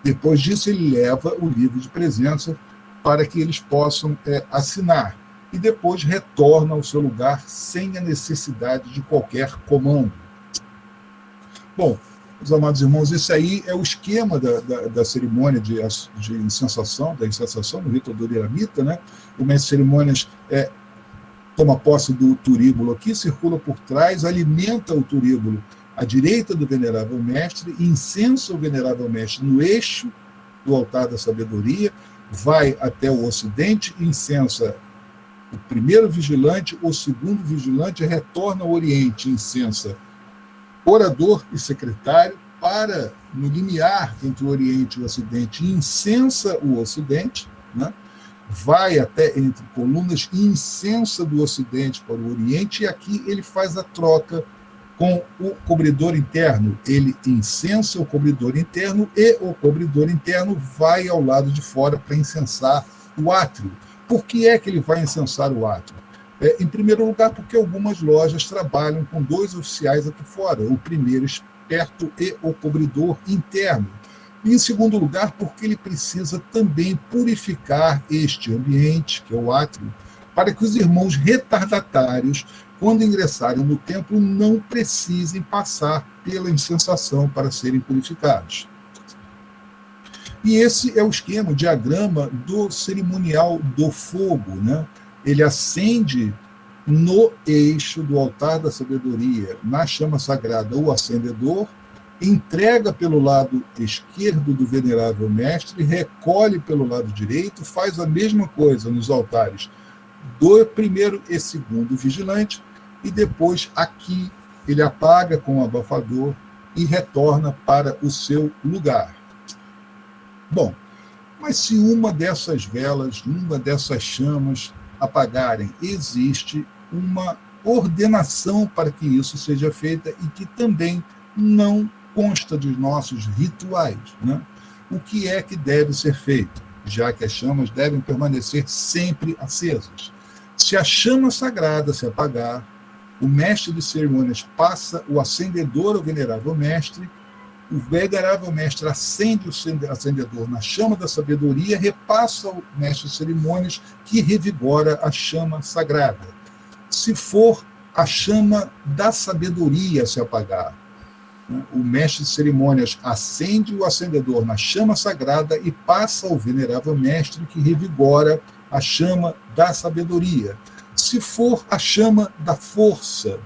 Depois disso, ele leva o livro de presença para que eles possam assinar, e depois retorna ao seu lugar sem a necessidade de qualquer comando. Bom, meus amados irmãos, esse aí é o esquema da cerimônia de incensação, no rito doramita, né? O mestre de cerimônias toma posse do turíbulo aqui, circula por trás, alimenta o turíbulo à direita do venerável mestre, incensa o venerável mestre no eixo do altar da sabedoria, vai até o ocidente, incensa o primeiro vigilante, o segundo vigilante, retorna ao oriente, incensa orador e secretário, para no limiar entre o Oriente e o Ocidente, incensa o Ocidente, né? Vai até entre colunas e incensa do Ocidente para o Oriente, e aqui ele faz a troca com o cobridor interno. Ele incensa o cobridor interno e o cobridor interno vai ao lado de fora para incensar o átrio. Por que é que ele vai incensar o átrio? Em primeiro lugar, porque algumas lojas trabalham com 2 oficiais aqui fora, o primeiro esperto e o cobridor interno. E, em segundo lugar, porque ele precisa também purificar este ambiente, que é o átrio, para que os irmãos retardatários, quando ingressarem no templo, não precisem passar pela incensação para serem purificados. E esse é o esquema, o diagrama do cerimonial do fogo, né? Ele acende no eixo do altar da sabedoria, na chama sagrada, o acendedor, entrega pelo lado esquerdo do venerável mestre, recolhe pelo lado direito, faz a mesma coisa nos altares do primeiro e segundo vigilante, e depois aqui ele apaga com o abafador e retorna para o seu lugar. Bom, mas se uma dessas velas, uma dessas chamas apagarem, existe uma ordenação para que isso seja feita e que também não consta dos nossos rituais, né? O que é que deve ser feito, já que as chamas devem permanecer sempre acesas? Se a chama sagrada se apagar, o mestre de cerimônias passa o acendedor ao venerável mestre, o venerável mestre acende o acendedor na chama da sabedoria, repassa ao mestre de cerimônias, que revigora a chama sagrada. Se for a chama da sabedoria se apagar, o mestre de cerimônias acende o acendedor na chama sagrada e passa ao venerável mestre, que revigora a chama da sabedoria. Se for a chama da força,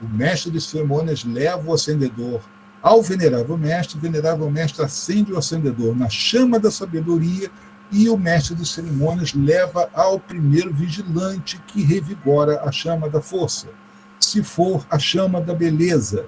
o mestre de cerimônias leva o acendedor ao venerável mestre acende o acendedor na chama da sabedoria e o mestre de cerimônias leva ao primeiro vigilante, que revigora a chama da força. Se for a chama da beleza,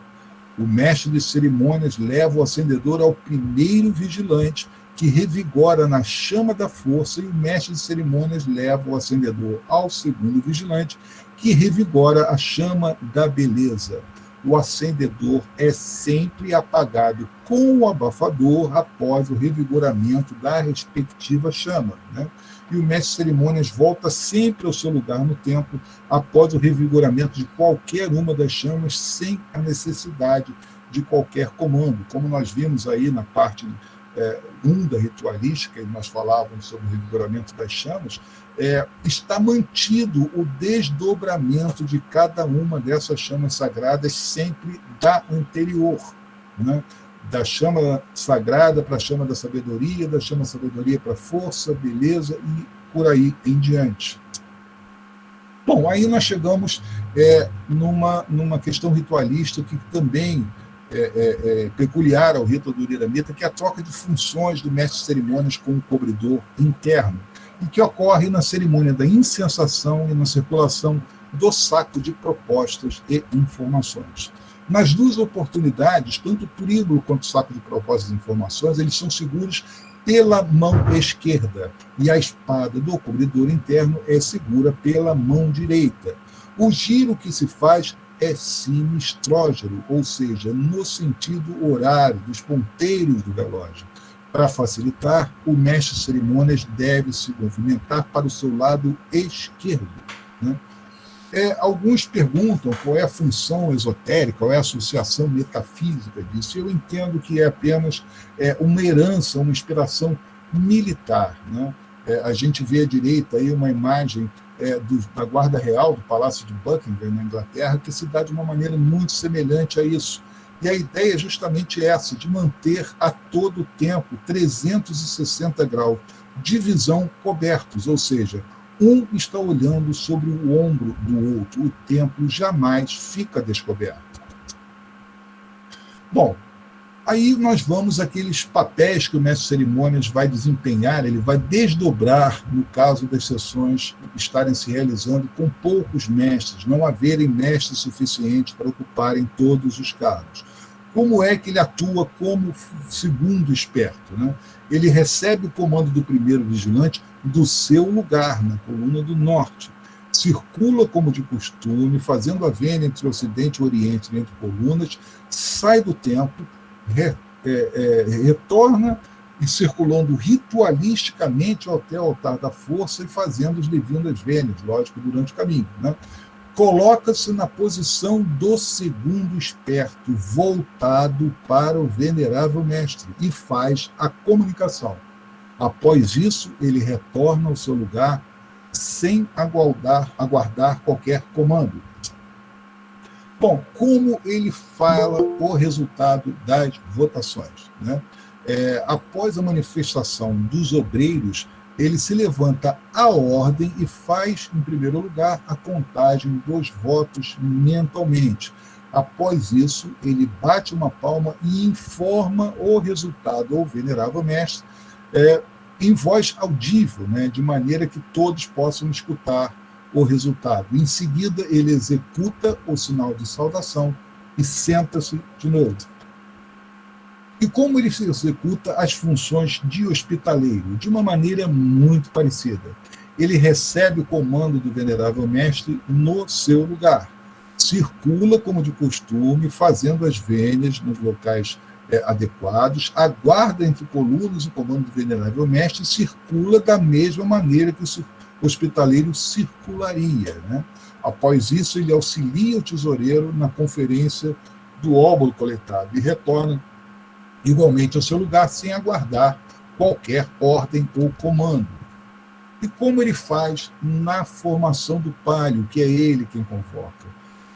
o mestre de cerimônias leva o acendedor ao primeiro vigilante, que revigora na chama da força, e o mestre de cerimônias leva o acendedor ao segundo vigilante, que revigora a chama da beleza. O acendedor é sempre apagado com o abafador após o revigoramento da respectiva chama, né? E o mestre de cerimônias volta sempre ao seu lugar no templo após o revigoramento de qualquer uma das chamas, sem a necessidade de qualquer comando. Como nós vimos aí na parte 1 da ritualística, e nós falávamos sobre o revigoramento das chamas, está mantido o desdobramento de cada uma dessas chamas sagradas sempre da anterior, né? Da chama sagrada para a chama da sabedoria para a força, beleza e por aí em diante. Bom, aí nós chegamos numa questão ritualística que também é peculiar ao rito do Uriramita, que é a troca de funções do mestre de cerimônias com o cobridor interno, e que ocorre na cerimônia da incensação e na circulação do saco de propostas e informações. Nas duas oportunidades, tanto o turíbulo quanto o saco de propostas e informações, eles são seguros pela mão esquerda, e a espada do cobridor interno é segura pela mão direita. O giro que se faz é sinistrógeno, ou seja, no sentido horário dos ponteiros do relógio. Para facilitar, o mestre de cerimônias deve se movimentar para o seu lado esquerdo, né? Alguns perguntam qual é a função esotérica, qual é a associação metafísica disso. Eu entendo que é apenas uma herança, uma inspiração militar, né? A gente vê à direita aí uma imagem da Guarda Real, do Palácio de Buckingham, na Inglaterra, que se dá de uma maneira muito semelhante a isso. E a ideia é justamente essa, de manter a todo tempo 360 graus de visão cobertos, ou seja, um está olhando sobre o ombro do outro, o templo jamais fica descoberto. Bom, aí nós vamos àqueles papéis que o mestre de cerimônias vai desempenhar, ele vai desdobrar no caso das sessões estarem se realizando com poucos mestres, não haverem mestres suficientes para ocuparem todos os cargos. Como é que ele atua como segundo esperto, né? Ele recebe o comando do primeiro vigilante do seu lugar, na coluna do norte. Circula como de costume, fazendo a vênia entre o ocidente e o oriente, entre colunas, sai do templo, retorna e circulando ritualisticamente até o altar da força e fazendo as devidas vênias, lógico, durante o caminho, né? Coloca-se na posição do segundo esperto, voltado para o venerável mestre, e faz a comunicação. Após isso, ele retorna ao seu lugar sem aguardar qualquer comando. Bom, como ele fala o resultado das votações, né? Após a manifestação dos obreiros, ele se levanta à ordem e faz, em primeiro lugar, a contagem dos votos mentalmente. Após isso, ele bate uma palma e informa o resultado ao venerável mestre em voz audível, né, de maneira que todos possam escutar o resultado. Em seguida, ele executa o sinal de saudação e senta-se de novo. E como ele se executa as funções de hospitaleiro? De uma maneira muito parecida. Ele recebe o comando do venerável mestre no seu lugar. Circula, como de costume, fazendo as vênias nos locais adequados, aguarda entre colunas o comando do venerável mestre e circula da mesma maneira que o hospitaleiro circularia, né? Após isso, ele auxilia o tesoureiro na conferência do óbolo coletado e retorna igualmente ao seu lugar, sem aguardar qualquer ordem ou comando. E como ele faz na formação do palio, que é ele quem convoca?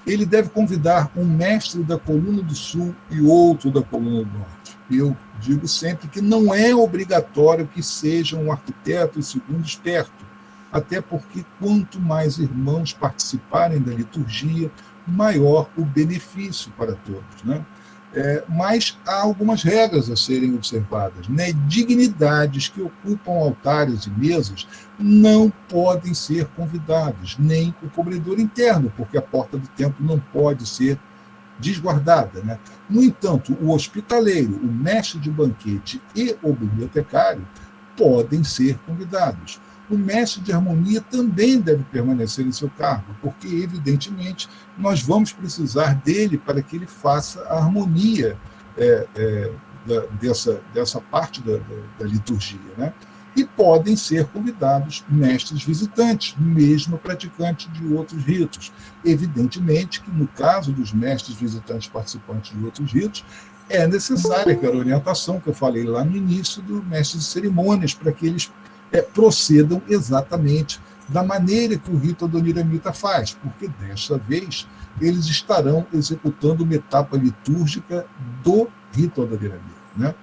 Ele deve convidar um mestre da coluna do sul e outro da coluna do norte. Eu digo sempre que não é obrigatório que seja um arquiteto e segundo esperto, até porque quanto mais irmãos participarem da liturgia, maior o benefício para todos, né? Mas há algumas regras a serem observadas, né? Dignidades que ocupam altares e mesas não podem ser convidados, nem o cobridor interno, porque a porta do templo não pode ser desguardada, né? No entanto, o hospitaleiro, o mestre de banquete e o bibliotecário podem ser convidados. O mestre de harmonia também deve permanecer em seu cargo, porque, evidentemente, nós vamos precisar dele para que ele faça a harmonia dessa parte da liturgia, né? E podem ser convidados mestres visitantes, mesmo praticantes de outros ritos. Evidentemente que, no caso dos mestres visitantes participantes de outros ritos, é necessária aquela orientação que eu falei lá no início do mestre de cerimônias, para que eles procedam exatamente da maneira que o rito adoniramita faz, porque desta vez eles estarão executando uma etapa litúrgica do rito adoniramita, né?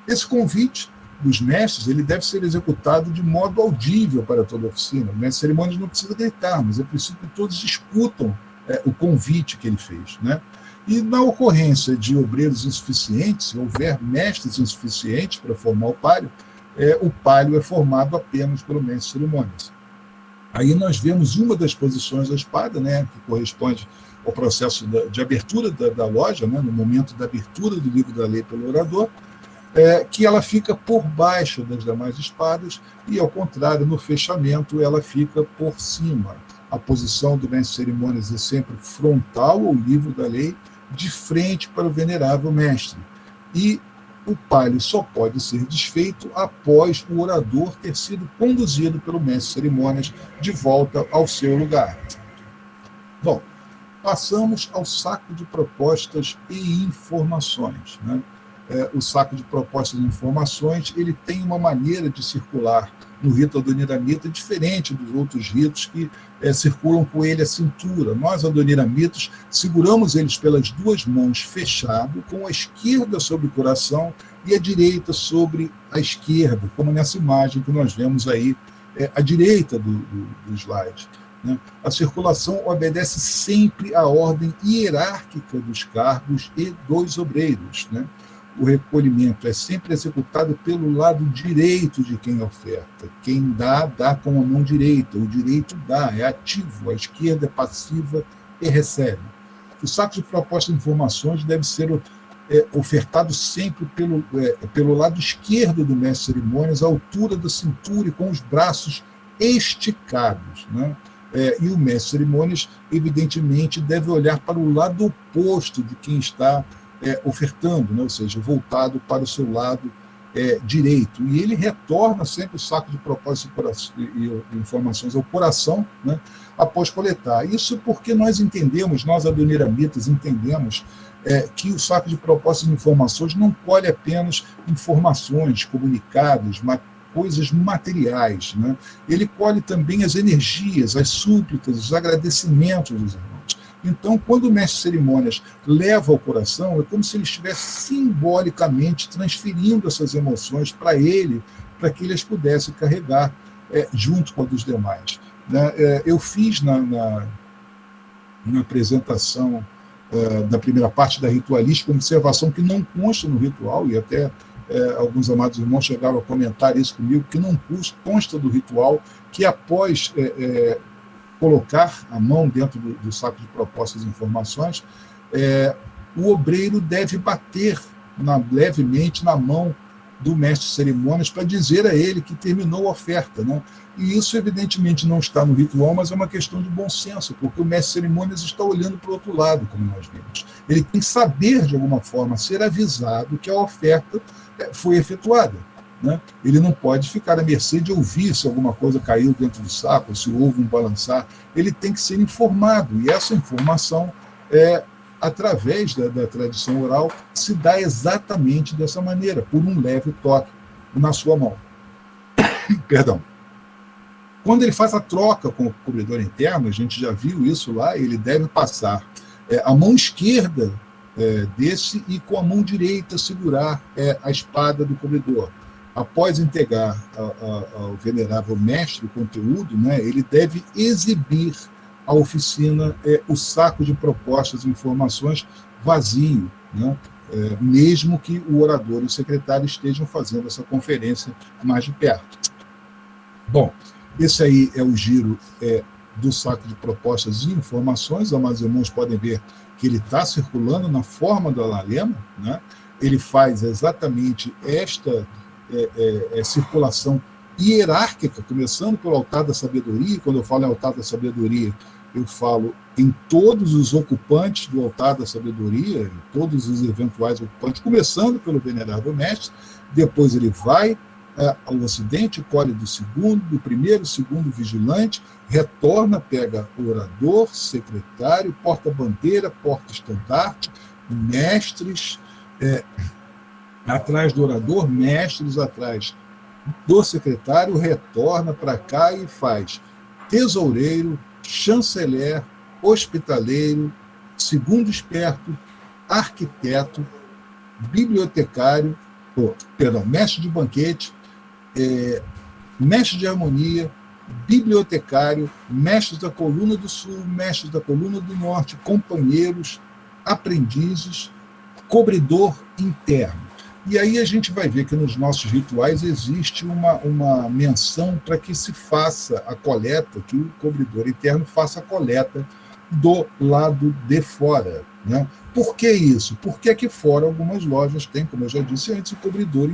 Esse convite dos mestres ele deve ser executado de modo audível para toda a oficina. O mestre de cerimônias não precisa gritar, mas é preciso que todos escutam o convite que ele fez, né? E na ocorrência de obreiros insuficientes, se houver mestres insuficientes para formar o palio é formado apenas pelo mestre de cerimônias. Aí nós vemos uma das posições da espada, né, que corresponde ao processo de abertura da loja, né, no momento da abertura do livro da lei pelo orador, que ela fica por baixo das demais espadas e, ao contrário, no fechamento, ela fica por cima. A posição do mestre de cerimônias é sempre frontal ao livro da lei, de frente para o venerável mestre. E o palio só pode ser desfeito após o orador ter sido conduzido pelo mestre de cerimônias de volta ao seu lugar. Bom, passamos ao saco de propostas e informações, né? O saco de propostas e informações ele tem uma maneira de circular no rito adoniramita diferente dos outros ritos que circulam com ele à cintura. Nós, adoniramitas, seguramos eles pelas duas mãos fechado, com a esquerda sobre o coração e a direita sobre a esquerda, como nessa imagem que nós vemos aí à direita do slide, né? A circulação obedece sempre à ordem hierárquica dos cargos e dos obreiros, né? O recolhimento é sempre executado pelo lado direito de quem oferta. Quem dá com a mão direita. O direito dá, é ativo. A esquerda é passiva e recebe. O saco de propostas e informações deve ser ofertado sempre pelo lado esquerdo do mestre de cerimônias, à altura da cintura e com os braços esticados, né? E o mestre de cerimônias, evidentemente, deve olhar para o lado oposto de quem está ofertando, né? Ou seja, voltado para o seu lado direito. E ele retorna sempre o saco de propósitos e informações ao coração, né? Após coletar. Isso porque nós adoniramitas, entendemos que o saco de propósitos e informações não colhe apenas informações, comunicados, coisas materiais, né? Ele colhe também as energias, as súplicas, os agradecimentos dos irmãos. Então, quando o mestre de cerimônias leva ao coração, é como se ele estivesse simbolicamente transferindo essas emoções para ele, para que ele as pudesse carregar junto com a dos demais, né? Eu fiz na apresentação da primeira parte da ritualística uma observação que não consta no ritual, e até alguns amados irmãos chegaram a comentar isso comigo, que não consta do ritual, que após colocar a mão dentro do saco de propostas e informações, o obreiro deve bater levemente na mão do mestre de cerimônias para dizer a ele que terminou a oferta, né? E isso, evidentemente, não está no ritual, mas é uma questão de bom senso, porque o mestre de cerimônias está olhando para o outro lado, como nós vimos. Ele tem que saber, de alguma forma, ser avisado que a oferta foi efetuada, né? Ele não pode ficar à mercê de ouvir se alguma coisa caiu dentro do saco, se houve um balançar. Ele tem que ser informado, e essa informação, através da tradição oral, se dá exatamente dessa maneira, por um leve toque na sua mão. Perdão. Quando ele faz a troca com o cobridor interno, a gente já viu isso lá, ele deve passar a mão esquerda desse e com a mão direita segurar a espada do cobridor. Após entregar ao venerável mestre o conteúdo, né, ele deve exibir à oficina o saco de propostas e informações vazio, né, mesmo que o orador e o secretário estejam fazendo essa conferência mais de perto. Bom, esse aí é o giro do saco de propostas e informações. Amados irmãos, podem ver que ele está circulando na forma do analema, né? Ele faz exatamente esta circulação hierárquica, começando pelo altar da sabedoria. Quando eu falo em altar da sabedoria, eu falo em todos os ocupantes do altar da sabedoria, em todos os eventuais ocupantes, começando pelo venerável mestre. Depois ele vai ao ocidente, colhe do primeiro, segundo vigilante, retorna, pega o orador, secretário, porta-bandeira, porta-estandarte, mestres, atrás do orador, mestres atrás do secretário, retorna para cá e faz tesoureiro, chanceler, hospitaleiro, segundo esperto, arquiteto, bibliotecário, mestre de banquete, mestre de harmonia, bibliotecário, mestres da coluna do sul, mestres da coluna do norte, companheiros, aprendizes, cobridor interno. E aí a gente vai ver que nos nossos rituais existe uma menção para que se faça a coleta, que o cobridor interno faça a coleta do lado de fora, né? Por que isso? Porque aqui fora algumas lojas têm, como eu já disse antes, o cobridor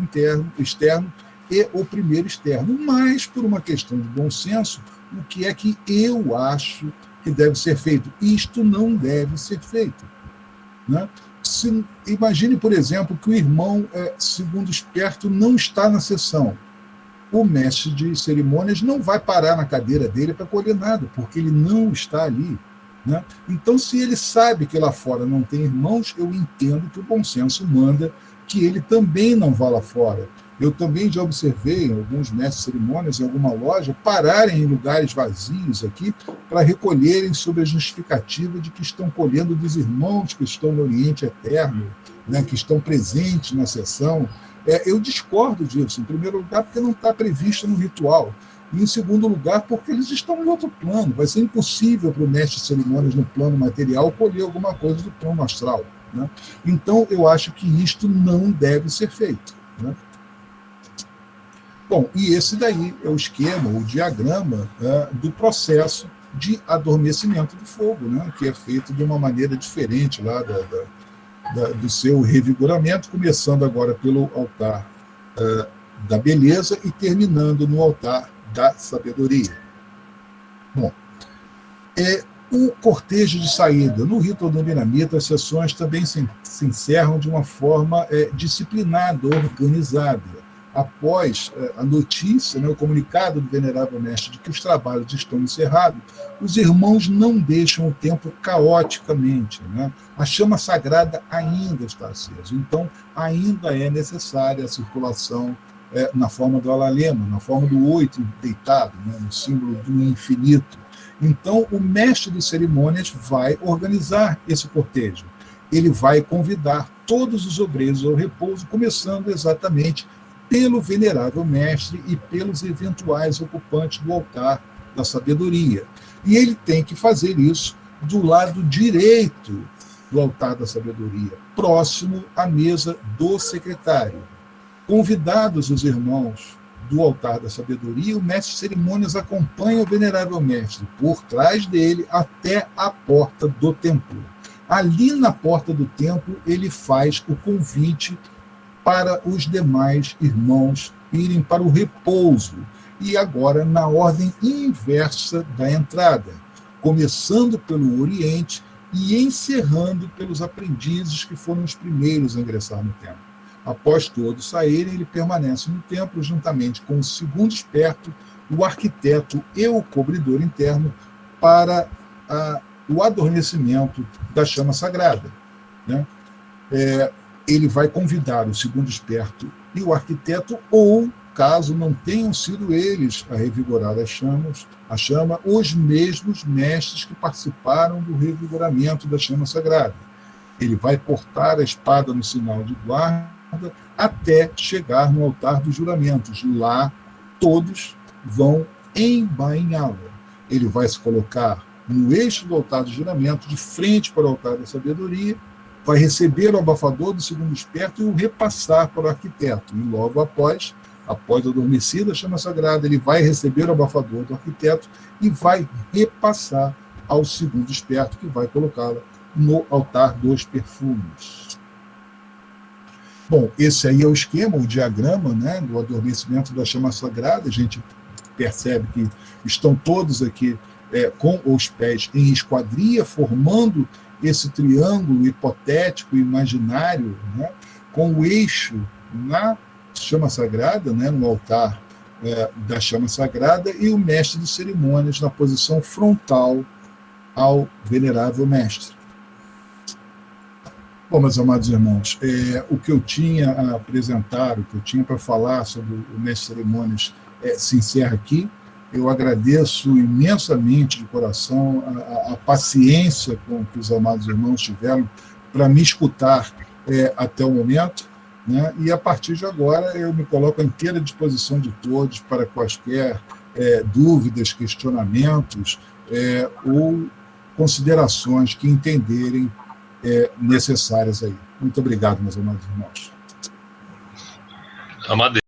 externo e o primeiro externo. Mas, por uma questão de bom senso, o que é que eu acho que deve ser feito? Isto não deve ser feito, né? Imagine, por exemplo, que o irmão, segundo esperto, não está na sessão. O mestre de cerimônias não vai parar na cadeira dele para colher nada, porque ele não está ali, né? Então, se ele sabe que lá fora não tem irmãos, eu entendo que o bom senso manda que ele também não vá lá fora. Eu também já observei alguns mestres de cerimônias em alguma loja pararem em lugares vazios aqui para recolherem sob a justificativa de que estão colhendo dos irmãos que estão no Oriente Eterno, né, que estão presentes na sessão. Eu discordo disso, em primeiro lugar, porque não está previsto no ritual. E, em segundo lugar, porque eles estão em outro plano. Vai ser impossível para o mestre de cerimônias no plano material colher alguma coisa do plano astral, né? Então, eu acho que isto não deve ser feito, né? Bom, e esse daí é o esquema, o diagrama do processo de adormecimento do fogo, né, que é feito de uma maneira diferente lá do seu revigoramento, começando agora pelo altar da beleza e terminando no altar da sabedoria. Bom, o cortejo de saída. No rito adoniramita, as sessões também se encerram de uma forma disciplinada, organizada. Após a notícia, né, o comunicado do venerável mestre de que os trabalhos estão encerrados, os irmãos não deixam o templo caoticamente, né? A chama sagrada ainda está acesa, então ainda é necessária a circulação na forma do alalema, na forma do 8 deitado, né, no símbolo do infinito. Então o mestre de cerimônias vai organizar esse cortejo. Ele vai convidar todos os obreiros ao repouso, começando exatamente pelo venerável mestre e pelos eventuais ocupantes do altar da sabedoria. E ele tem que fazer isso do lado direito do altar da sabedoria, próximo à mesa do secretário. Convidados os irmãos do altar da sabedoria, o mestre de cerimônias acompanha o venerável mestre por trás dele até a porta do templo. Ali na porta do templo, ele faz o convite para os demais irmãos irem para o repouso, e agora na ordem inversa da entrada, começando pelo Oriente e encerrando pelos aprendizes que foram os primeiros a ingressar no templo. Após todos saírem, ele permanece no templo juntamente com o segundo esperto, o arquiteto e o cobridor interno para o adormecimento da chama sagrada, né? Ele vai convidar o segundo esperto e o arquiteto, ou, caso não tenham sido eles a revigorar a chama, os mesmos mestres que participaram do revigoramento da chama sagrada. Ele vai portar a espada no sinal de guarda até chegar no altar dos juramentos. Lá, todos vão embainhá-la. Ele vai se colocar no eixo do altar do juramento, de frente para o altar da sabedoria, vai receber o abafador do segundo esperto e o repassar para o arquiteto. E logo após, após adormecida a chama sagrada, ele vai receber o abafador do arquiteto e vai repassar ao segundo esperto, que vai colocá-la no altar dos perfumes. Bom, esse aí é o esquema, o diagrama, né, do adormecimento da chama sagrada. A gente percebe que estão todos aqui com os pés em esquadria, formando esse triângulo hipotético, imaginário, né, com o eixo na chama sagrada, né, no altar da chama sagrada, e o mestre de cerimônias na posição frontal ao venerável mestre. Bom, meus amados irmãos, o que eu tinha a apresentar, o que eu tinha para falar sobre o mestre de cerimônias se encerra aqui. Eu agradeço imensamente de coração a paciência com que os amados irmãos tiveram para me escutar até o momento, né? E a partir de agora eu me coloco à inteira disposição de todos para quaisquer dúvidas, questionamentos ou considerações que entenderem necessárias aí. Muito obrigado, meus amados irmãos. Amadeu.